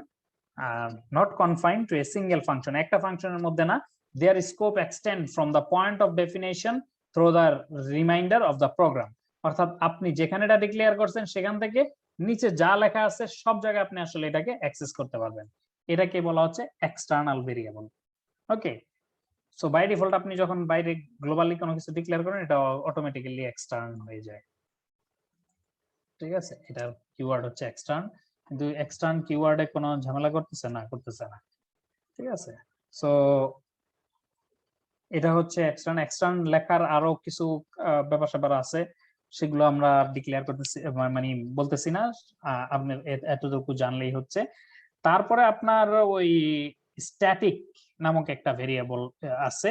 Not confined to a single function, একটা ফাংশনের মধ্যে না। Their scope extend from the point of definition through the remainder of the program. অর্থাৎ আপনি যেখানে এটা ডিক্লেয়ার করছেন সেখান থেকে নিচে যা লেখা আছে সব জায়গায় আপনি আসলে এটাকে অ্যাক্সেস করতে পারবেন। এটাকে বলা হচ্ছে external variable. Okay, so by default আপনি যখন বাইরে গ্লোবালি কোনো কিছু ডিক্লেয়ার করেন এটা অটোমেটিক্যালি এক্সটার্ন হয়ে যায়। ঠিক আছে, এটার কিওয়ার্ড হচ্ছে এক্সটার্ন, কিন্তু এক্সটার্ন কিওয়ার্ডে কোনো ঝামেলা করতেছে না। ঠিক আছে, সো এটা হচ্ছে এক্সটার্ন। এক্সটার্ন লেখার আরো কিছু ব্যাপার স্যাপার আছে, সেগুলো আমরা ডিক্লেয়ার করতেছি, মানে বলতেছি না, আপনি এতটুকু জানলেই হচ্ছে। তারপরে আপনার ওই স্ট্যাটিক নামক একটা ভেরিয়েবল আছে।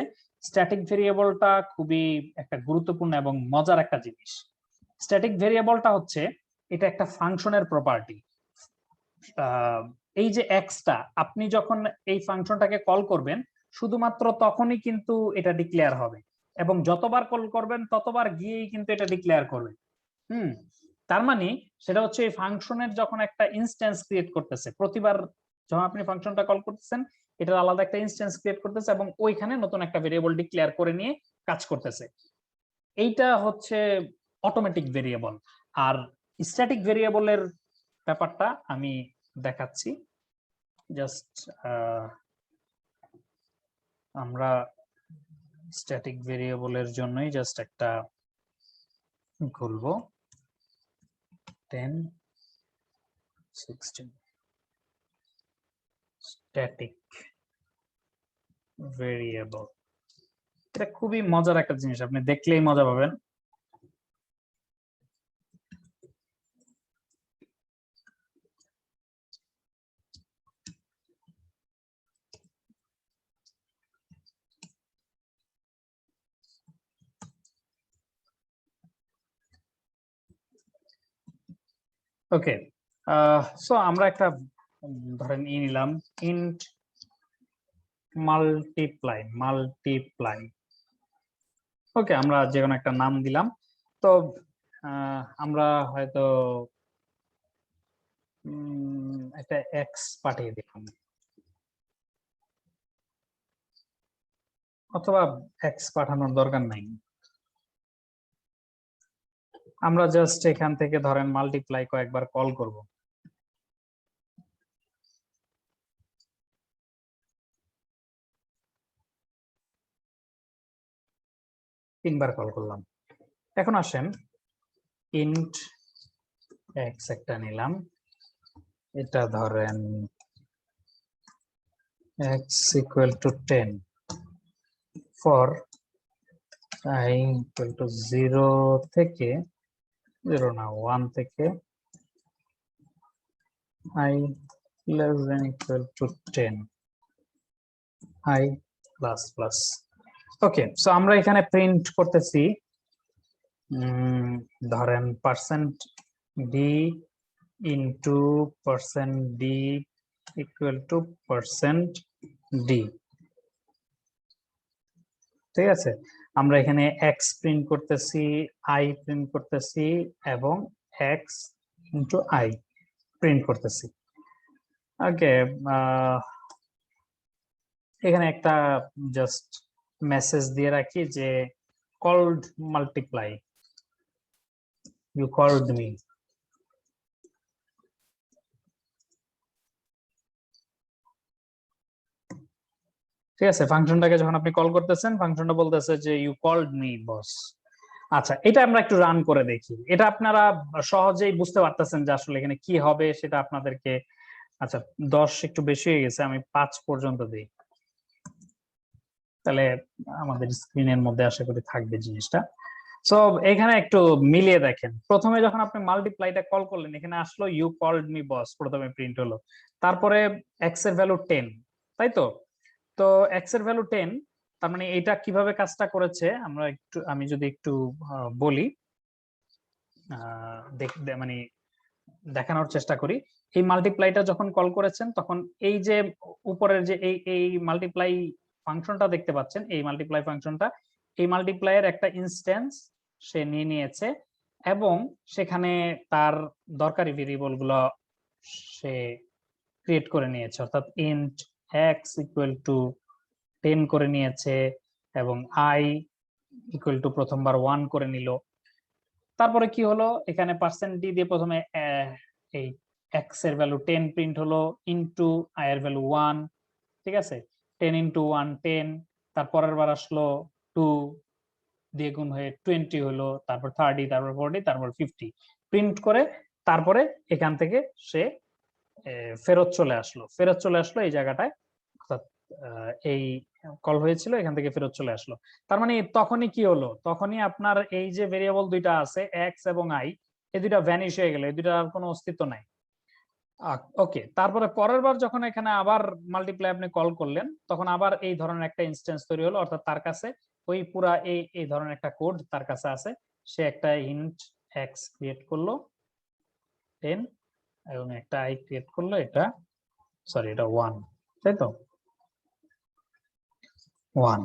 স্ট্যাটিক ভেরিয়েবলটা খুবই একটা গুরুত্বপূর্ণ এবং মজার একটা জিনিস। স্ট্যাটিক ভেরিয়েবলটা হচ্ছে এটা একটা ফাংশনের প্রপার্টি। এই যে এক্সটা আপনি যখন এই ফাংশনটাকে কল করবেন শুধুমাত্র তখনই কিন্তু এটা ডিক্লেয়ার হবে, এবং যতবার কল করবেন ততবার গিয়েই কিন্তু এটা ডিক্লেয়ার করবে। তার মানে সেটা হচ্ছে এই ফাংশনের যখন একটা ইনস্ট্যান্স ক্রিয়েট করতেছে, প্রতিবার যখন আপনি ফাংশনটা কল করতেছেন এটার আলাদা একটা ইনস্ট্যান্স ক্রিয়েট করতেছে এবং ওইখানে নতুন একটা ভেরিয়েবল ডিক্লেয়ার করে নিয়ে কাজ করতেছে। এইটা হচ্ছে অটোমেটিক ভেরিয়েবল। আর স্ট্যাটিক ভেরিয়েবলের ব্যাপারটা আমি দেখাচ্ছি। জাস্ট আমরা স্ট্যাটিক ভেরিয়েবলের জন্যই জাস্ট একটা খুলবো 10 16 স্ট্যাটিক ভেরিয়েবল। এটা খুবই মজার একটা জিনিস, আপনি দেখলেই মজা পাবেন। ওকে, সো আমরা একটা ধরেন নিলাম ইন্ট মাল্টিপ্লাই। ওকে, আমরা যে কোনো একটা নাম দিলাম। তো আমরা হয়তো একটা এক্স পাঠিয়ে দিলাম, অথবা এক্স পাঠানোর দরকার নাই, আমরা জাস্ট এখান থেকে ধরেন মাল্টিপ্লাই কয়েকবার কল করব। তিনবার কল করলাম। এখন আসেন ইন্ট এক্স একটা নিলাম, এটা ধরেন x equal to 10 for i equal to 0 থেকে 0 না 1 থেকে i less than equal to 10 i plus plus। Okay, so আমরা এখানে প্রিন্ট করতেছি ধরেন %d into percent D equal to percent D. ঠিক আছে, আমরা এখানে এক্স প্রিন্ট করতেছি, আই প্রিন্ট করতেছি এবং এক্স ইন্টু আই প্রিন্ট করতেছি। ওকে, এখানে একটা জাস্ট মেসেজ দিয়ে রাখি যে called multiply, you called me. ঠিক আছে, ফাংশনটাকে যখন আপনি কল করতেছেন, ফাংশনটা বলতেছে যে ইউ কল্ড মি বস। আচ্ছা, এটা আমরা একটু রান করে দেখি। এটা আপনারা সহজেই বুঝতে পারতেছেন যে আসলে এখানে কি হবে সেটা আপনাদেরকে। আচ্ছা, 10 একটু বেশি হয়ে গেছে, আমি 5 পর্যন্ত দিই, তাহলে আমাদের স্ক্রিনের মধ্যে আশা করি থাকবে জিনিসটা। সো এখানে একটু মিলিয়ে দেখেন, প্রথমে যখন আপনি মাল্টিপ্লাইটা কল করলেন, এখানে আসলো ইউ কল্ড মি বস, প্রথমে প্রিন্ট হলো, তারপরে এক্স এর ভ্যালু 10, তাই তো? তো এক্স এর ভ্যালু 10, তার মানে এটা কিভাবে কাজটা করেছে আমরা একটু, আমি যদি একটু বলি, মানে দেখানোর চেষ্টা করি। এই মাল্টিপ্লাইটা যখন কল করেছেন, তখন এই যে উপরের যে এই মাল্টিপ্লাই ফাংশনটা দেখতে পাচ্ছেন, এই মাল্টিপ্লাই ফাংশনটা, এই মাল্টিপ্লাইয়ের একটা ইনস্ট্যান্স সে নিয়ে নিয়েছে এবং সেখানে তার দরকারি ভেরিয়েবল গুলো সে ক্রিয়েট করে নিয়েছে, অর্থাৎ ইন্ট এক্স ইকুয়াল টু 10 করে নিয়েছে এবং আই ইকুয়াল টু প্রথমবার 1 করে নিল। তারপরে কি হলো, এখানে পার্সেন্ট ডি দিয়ে প্রথমে এই এক্স এর ভ্যালু 10 প্রিন্ট হলো ইনটু আই এর ভ্যালু 1। ঠিক আছে, 10 ইনটু 1 10, তারপরের বার আসলো 2 দিয়ে গুণ হয়ে 20 হলো, তারপর 30, তারপর 40, তারপর 50 প্রিন্ট করে, তারপরে এখান থেকে সে ফেরত চলে আসলো এই জায়গাটায়, অর্থাৎ এই কল হয়েছিল, এখান থেকে ফেরত চলে আসলো। তার মানে তখনই কি হলো, তখনই আপনার এই যে ভেরিয়েবল দুইটা আছে এক্স এবং আই, এই দুইটা ভ্যানিশ হয়ে গেল, এই দুইটার আর কোনো অস্তিত্ব নাই। ওকে, তারপরে পরের বার যখন এখানে আবার মাল্টিপ্লাই আপনি কল করলেন, তখন আবার এই ধরনের একটা ইনস্ট্যান্স তৈরি হলো, অর্থাৎ তার কাছে ওই পুরা এই ধরনের একটা কোড তার কাছে আছে, সে একটা ইন্ট এক্স ক্রিয়েট করলো 10 এবং একটা আই ক্রিয়েট করলো, এটা সরি এটা 1, তাই তো 1।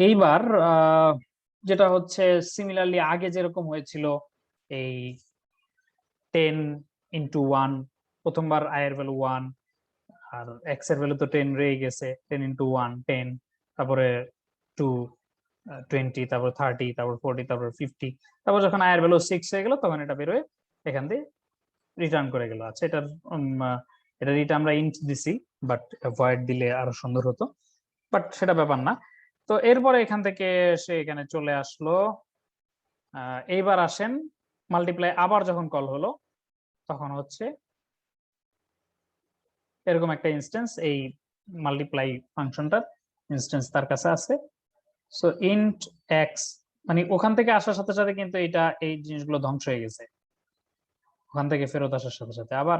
এইবার যেটা হচ্ছে সিমিলারলি আগে যেরকম হয়েছিল, এই 10 ইন্টু 1, প্রথমবার আই এর ভ্যালু 1 আর এক্স এর ভ্যালু তো 10 রয়ে গেছে, 10 ইন্টু 1 10, তারপরে 2 20, তারপর 30, তারপর 40, তারপর 50, তারপর যখন আই এর ভ্যালু 6 হয়ে গেল, তখন এটা বের হয়ে এখান দিয়ে রিটার্ন করে গেল। আচ্ছা, এটা আমরা ইন্ট দিছি, বাট ভয়েড দিলে আরো সুন্দর হতো, বাট সেটা ব্যাপার না। তো এরপরে এখান থেকে সে এখানে চলে আসলো। এইবার আসেন, মাল্টিপ্লাই আবার যখন কল হলো, তখন হচ্ছে এরকম একটা ইনস্ট্যান্স, এই মাল্টিপ্লাই ফাংশনটার ইনস্ট্যান্স তার কাছে আছে। সো ইন্ট এক্স, মানে ওখান থেকে আসার সাথে সাথে কিন্তু এটা এই জিনিসগুলো ধ্বংস হয়ে গেছে, ওখান থেকে ফেরত আসার সাথে সাথে আবার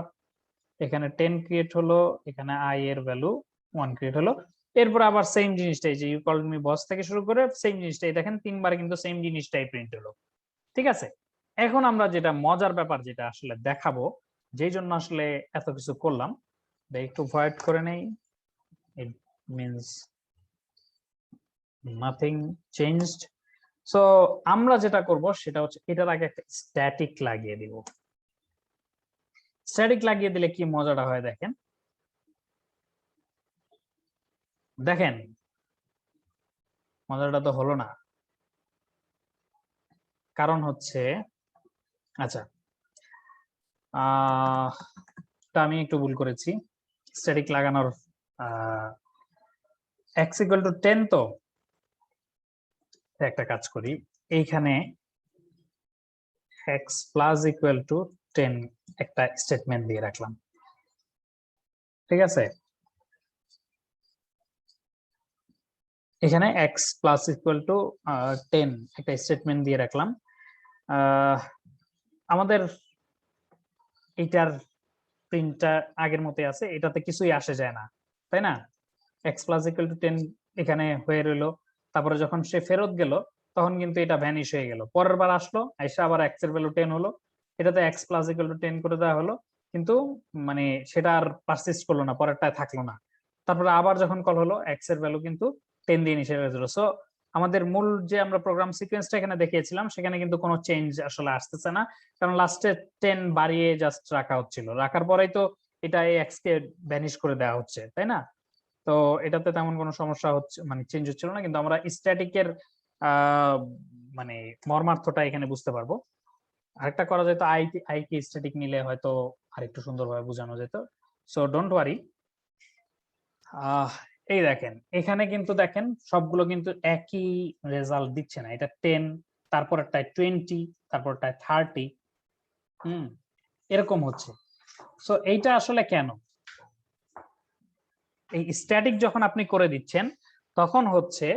এখানে 10 ক্রিয়েট হলো, এখানে আই এর ভ্যালু 1 ক্রিয়েট হলো। এরপর আবার সেম জিনিসটাই, যে ইউ কল্ড মি বস থেকে শুরু করে সেম জিনিসটাই, দেখেন 3 বার কিন্তু সেম জিনিসটাই প্রিন্ট হলো। ঠিক আছে, এখন আমরা যেটা মজার ব্যাপার যেটা আসলে দেখাবো, যেই জন্য আসলে এত কিছু করলাম, একটু ভয়েড করে নেই, it means nothing changed. So আমরা যেটা করব সেটা হচ্ছে এটার আগে একটা স্ট্যাটিক লাগিয়ে দিব। স্ট্যাটিক লাগিয়ে দিলে কি মজাটা হয় দেখেন, দেখেন মজাটা তো হলো না, কারণ হচ্ছে, আচ্ছা আমি একটু ভুল করেছি, স্ট্যাটিক লাগানোর x ইকুয়াল টু 10, তো একটা কাজ করি, এইখানে x প্লাস ইকুয়াল টু 10 একটা স্টেটমেন্ট দিয়ে রাখলাম। ঠিক আছে, এখানে x প্লাস ইকুয়াল টু 10 একটা স্টেটমেন্ট দিয়ে রাখলাম। আমাদের এইটার প্রিন্টটা আগের মতোই আছে, এটাতে কিছুই আসে যায় না, তাই না? x প্লাস ইকুয়াল টু 10 এখানে হয়ে রইলো, তারপরে যখন সে ফেরত গেল তখন কিন্তু এটা ভ্যানিশ হয়ে গেল, পরের বার আসলো এসে আবার x এর ভ্যালু 10 হলো, এটাতে x প্লাস ইকুয়াল টু 10 করে দেওয়া হলো, কিন্তু মানে সেটা আর পারসিস্ট করলো না, পরেরটায় থাকলো না। তারপরে আবার যখন কল হলো x এর ভ্যালু কিন্তু 10 দিয়ে ইনিশিয়াল হয়েছিল। সো আমাদের মূল যে আমরা প্রোগ্রাম সিকোয়েন্সটা এখানে দেখিয়েছিলাম সেখানে কিন্তু কোনো চেঞ্জ আসলে আসতেছে না, কারণ লাস্টে 10 বাড়িয়ে জাস্ট রাখা হচ্ছিল, রাখার পরেই তো এটা এই x কে ভ্যানিশ করে দেওয়া হচ্ছে, তাই না? তো এটাতে তেমন কোনো সমস্যা হচ্ছে মানে চেঞ্জ হচ্ছিল না, কিন্তু আমরা স্ট্যাটিকের মানে মর্মার্থটা এখানে বুঝতে পারবো। আরেকটা করা যেত, আই কে স্ট্যাটিক নিলে হয়তো আরেকটু সুন্দরভাবে বোঝানো যেত। So don't worry. এই দেখেন এখানে কিন্তু দেখেন সবগুলো কিন্তু একই রেজাল্ট দিচ্ছে না, এটা 10, তারপরটায় 20, তারপরটায় 30, এরকম হচ্ছে। সো এইটা আসলে কেন? এই স্ট্যাটিক যখন আপনি করে দিচ্ছেন তখন হচ্ছে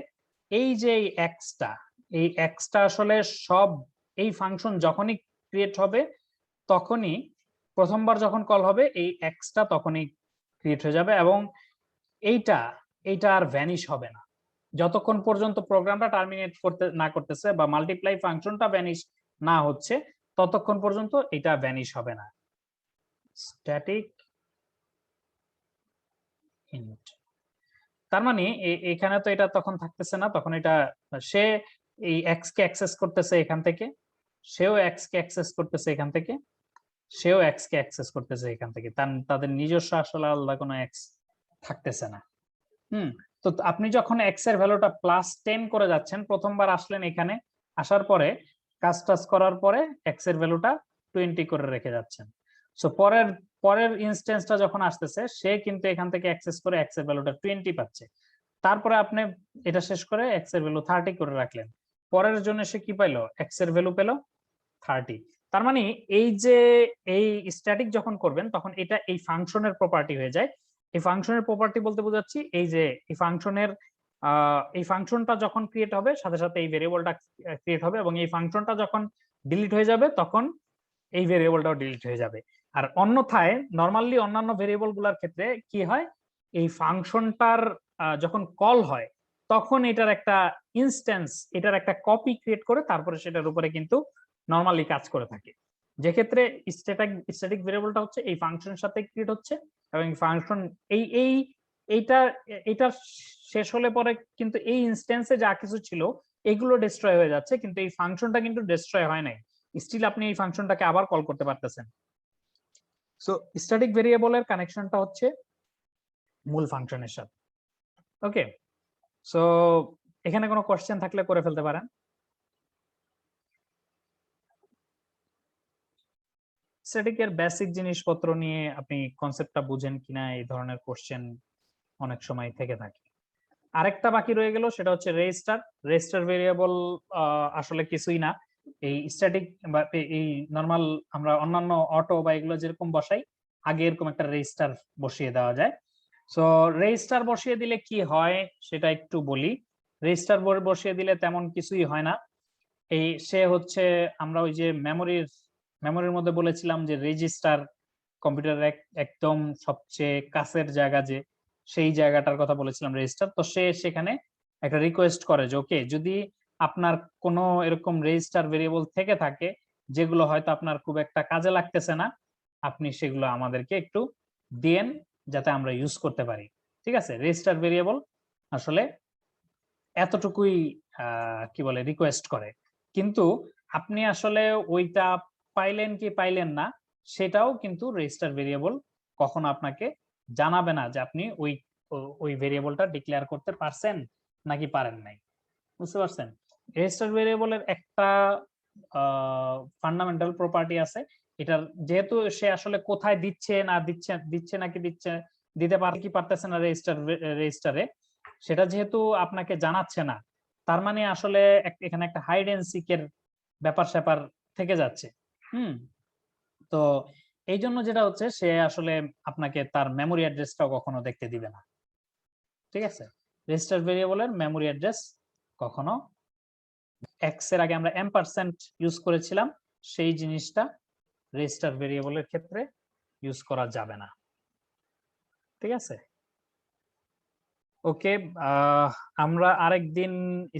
এই যে এই এক্সটা আসলে সব এই ফাংশন যখনই ক্রিয়েট হবে তখনই প্রথমবার যখন কল হবে এই এক্সটা তখনই ক্রিয়েট হয়ে যাবে, এবং এইটা আর ভ্যানিশ হবে না যতক্ষণ পর্যন্ত প্রোগ্রামটা টার্মিনেট করতে না করতেছে বা মাল্টিপ্লাই ফাংশনটা ভ্যানিশ না হচ্ছে, ততক্ষণ পর্যন্ত এটা ভ্যানিশ হবে না। স্ট্যাটিক ইন্ট, তার মানে এখানে তো এটা তখন থাকতেছে না, তখন এটা সে এই এক্স কে অ্যাক্সেস করতেছে এখান থেকে, সেও এক্স কে অ্যাক্সেস করতেছে এখান থেকে, সেও এক্স কে অ্যাক্সেস করতেছে এখান থেকে, তাদের নিজস্ব আসলে আলাদা কোনো এক্স থাকতেছে না। তো আপনি যখন এক্স এর ভ্যালুটা +10 করে যাচ্ছেন, প্রথমবার আসলেন এখানে, আসার পরে কাজ টাজ করার পরে এক্স এর ভ্যালুটা 20 করে রেখে যাচ্ছেন। সো পরের ইনস্ট্যান্সটা যখন আসতেছে সে কিন্তু এখান থেকে অ্যাক্সেস করে এক্স এর ভ্যালুটা 20 পাচ্ছে, তারপরে আপনি এটা শেষ করে এক্স এর ভ্যালু 30 করে রাখলেন, পরের জন্য সে কি পাইলো, এক্স এর ভ্যালু পেলো 30। তার মানে এই যে এই স্ট্যাটিক যখন করবেন তখন এটা এই ফাংশনের প্রপার্টি হয়ে যায়। এই ফাংশনের প্রপার্টি বলতে বোঝাচ্ছি এই যে এই ফাংশনের এই ফাংশনটা যখন ক্রিয়েট হবে সাথে সাথে এই ভেরিয়েবলটা ক্রিয়েট হবে, এবং এই ফাংশনটা যখন ডিলিট হয়ে যাবে তখন এই ভেরিয়েবলটাও ডিলিট হয়ে যাবে। আর অন্যথায় নরমালি অন্যান্য ভেরিয়েবল গুলার ক্ষেত্রে কি হয়, এই ফাংশনটার যখন কল হয় তখন এটার একটা ইনস্ট্যান্স, এটার একটা কপি ক্রিয়েট করে তারপরে সেটার উপরে কিন্তু নরমালি কাজ করে থাকে। যে ক্ষেত্রে স্ট্যাটিক ভেরিয়েবলটা হচ্ছে এই ফাংশনের সাথে ক্রিয়েট হচ্ছে, এবং ফাংশন এইটা শেষ হলে পরে কিন্তু এই ইনস্ট্যান্সে যা কিছু ছিল এগুলো ডিস্ট্রয় হয়ে যাচ্ছে, কিন্তু এই ফাংশনটা কিন্তু ডিস্ট্রয় হয় নাই, স্টিল আপনি এই ফাংশনটাকে আবার কল করতে পারতেছেন। সো স্ট্যাটিক ভেরিয়েবলের কানেকশনটা হচ্ছে মূল ফাংশনের সাথে। ওকে, সো এখানে কোনো কোশ্চেন থাকলে করে ফেলতে পারেন। স্ট্যাটিকের বেসিক জিনিসপত্র নিয়ে আপনি কনসেপ্টটা বুঝেন কিনা এই ধরনের কোশ্চেন অনেক সময় থেকে থাকে। আরেকটা বাকি রয়ে গেল, সেটা হচ্ছে রেজিস্টার ভেরিয়েবল আসলে কিছুই না, এই স্ট্যাটিক বা এই নরমাল আমরা অন্যান্য অটো বা এগুলো যেরকম বসাই আগে এরকম একটা রেজিস্টার বসিয়ে দেওয়া যায়। সো রেজিস্টার বসিয়ে দিলে কি হয় সেটা একটু বলি। রেজিস্টার বসিয়ে দিলে তেমন কিছুই হয় না, এই সে হচ্ছে আমরা ওই যে মেমোরির মধ্যে বলেছিলাম যে রেজিস্টার কম্পিউটারের একদম সবচেয়ে কাছের জায়গা, যে সেই জায়গাটার কথা বলেছিলাম রেজিস্টার। তো সে সেখানে একটা রিকোয়েস্ট করে যে ওকে যদি আপনার কোনো এরকম রেজিস্টার ভেরিয়েবল থেকে থাকে যেগুলো হয়তো আপনার খুব একটা কাজে লাগতেছে না, আপনি সেগুলো আমাদেরকে একটু দেন যাতে আমরা ইউজ করতে পারি। ঠিক আছে, রেজিস্টার ভেরিয়েবল আসলে এতটুকুই কি বলে রিকোয়েস্ট করে, কিন্তু আপনি আসলে ওইটা পাইলেন কি পাইলেন না সেটাও কিন্তু রেজিস্টার ভেরিয়েবল কখনো আপনাকে জানাবে না যে আপনি ওই ভেরিয়েবলটা ডিক্লেয়ার করতে পারছেন নাকি পারেন নাই। বুঝতে পারছেন? রেজিস্টার ভেরিয়েবলের একটা ফান্ডামেন্টাল প্রপার্টি আছে, এটার যেহেতু সে আসলে কোথায় দিচ্ছে না দিচ্ছে নাকি দিতে পারে কি পারতেছে না রেজিস্টারে, সেটা যেহেতু আপনাকে জানাচ্ছে না, তার মানে আসলে এখানে একটা হাইড এন্ড সিকের ব্যাপার স্যাপার থেকে যাচ্ছে। তো এই জন্য যেটা হচ্ছে সে আসলে আপনাকে তার মেমোরি অ্যাড্রেসটাও কখনো দেখতে দিবে না। ঠিক আছে, রেজিস্টার ভেরিয়েবলের মেমোরি অ্যাড্রেস কখনো এক্স এর আগে আমরা এম্পারসেন্ট ইউজ করেছিলাম, সেই জিনিসটা রেজিস্টার ভেরিয়েবলের ক্ষেত্রে ইউজ করা যাবে না। ঠিক আছে, ওকে, আমরা আরেকদিন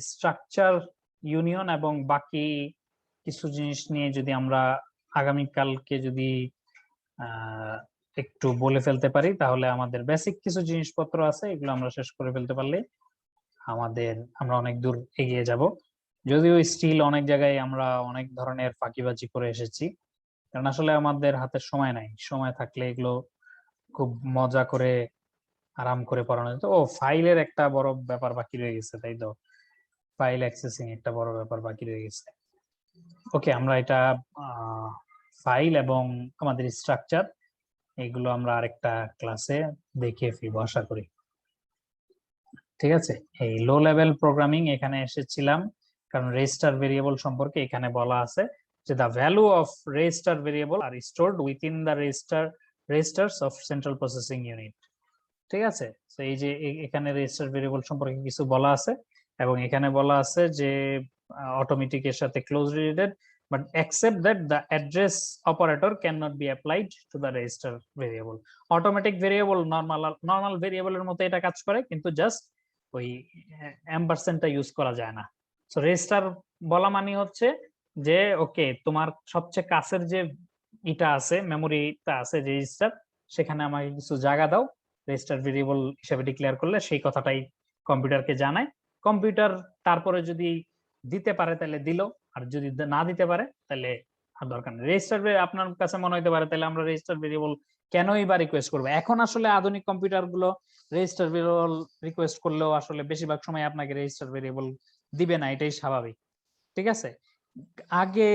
স্ট্রাকচার ইউনিয়ন এবং বাকি কিছু জিনিস নিয়ে যদি আমরা আগামীকালকে যদি একটু বলে ফেলতে পারি তাহলে আমাদের বেসিক কিছু জিনিসপত্র আছে, এগুলো আমরা শেষ করে ফেলতে পারলে আমরা অনেক দূর এগিয়ে যাব। যদিও স্টিল অনেক জায়গায় আমরা অনেক ধরনের ফাঁকিবাজি করে এসেছি, কারণ আসলে আমাদের হাতে সময় নাই। সময় থাকলে এগুলো খুব মজা করে আরাম করে পড়ানো যেত। ও, ফাইলের একটা বড় ব্যাপার বাকি রয়ে গেছে, তাই তো? ফাইল অ্যাক্সেসিং একটা বড় ব্যাপার বাকি রয়ে গেছে। ওকে, আমরা এটা ফাইল এবং আমাদের স্ট্রাকচার এগুলো আমরা আরেকটা ক্লাসে দেখিয়ে ফিরবো আশা করি। ঠিক আছে, এই লো লেভেল প্রোগ্রামিং এখানে এসেছিলাম কারণ রেজিস্টার ভেরিয়েবল সম্পর্কে এখানে বলা আছে যে the value of register variable are stored within the registers of central processing unit। ঠিক আছে, তো এই যে এখানে রেজিস্টার ভেরিয়েবল সম্পর্কে কিছু বলা আছে এবং এখানে বলা আছে যে অটোমেটিক এর সাথে closely related, but except that the address operator cannot be applied to the register variable। Automatic variable normal ভেরিয়েবলের মতো এটা কাজ করে, কিন্তু জাস্ট ওই অ্যাম্পারসেন্টটা ইউজ করা যায় না। সো রেজিস্টার বলা মানে হচ্ছে যে ওকে, তোমার সবচেয়ে কাছের যে এটা আছে, মেমোরিটা আছে রেজিস্টার, সেখানে আমাকে কিছু জায়গা দাও, রেজিস্টার ভেরিয়েবল হিসেবে ডিক্লেয়ার করলে সেই কথাটাই কম্পিউটারকে জানায়। কম্পিউটার তারপরে যদি দিতে পারে তাহলে দিল, আর যদি না দিতে পারে তাহলে আর দরকার নেই। রেজিস্টার আপনার কাছে মনে হতে পারে তাহলে আমরা রেজিস্টার ভেরিয়েবল কেনই বা রিকোয়েস্ট করবো। এখন আসলে আধুনিক কম্পিউটার গুলো রেজিস্টার ভেরিয়েবল রিকোয়েস্ট করলেও আসলে বেশিরভাগ সময় আপনাকে রেজিস্টার ভেরিয়েবল দিবে না, এটাই স্বাভাবিক। ঠিক আছে, আগে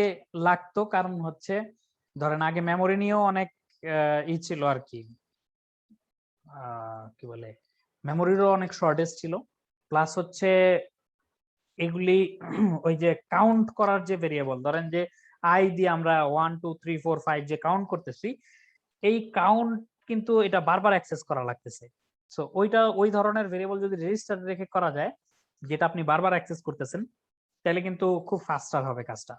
লাগতো, কারণ হচ্ছে ধরেন আগে মেমোরি নিয়েও অনেক ই ছিল আর কি, কি বলে, মেমোরিরও অনেক শর্টেজ ছিল। প্লাস হচ্ছে এগুলি ওই যে কাউন্ট করার যে ভেরিয়েবল, ধরেন যে আই দিয়ে আমরা 1 2 3 4 5 যে কাউন্ট করতেছি, এই কাউন্ট কিন্তু এটা বারবার অ্যাক্সেস করা লাগতেছে। সো ওই ধরনের ভেরিয়েবল যদি রেজিস্টার রেখে করা যায়, যেটা আপনি বারবার অ্যাক্সেস করতেছেন, তাহলে কিন্তু খুব ফাস্টার হবে কাজটা।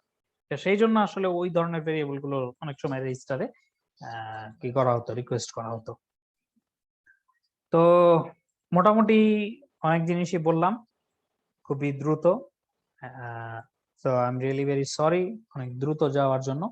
তো সেই জন্য আসলে ওই ধরনের ভেরিয়েবল গুলো অনেক সময় রেজিস্টারে কি করা হতো, রিকোয়েস্ট করা হতো। তো মোটামুটি অনেক জিনিসই বললাম খুবই দ্রুত। তো I am really very sorry অনেক দ্রুত যাওয়ার জন্য।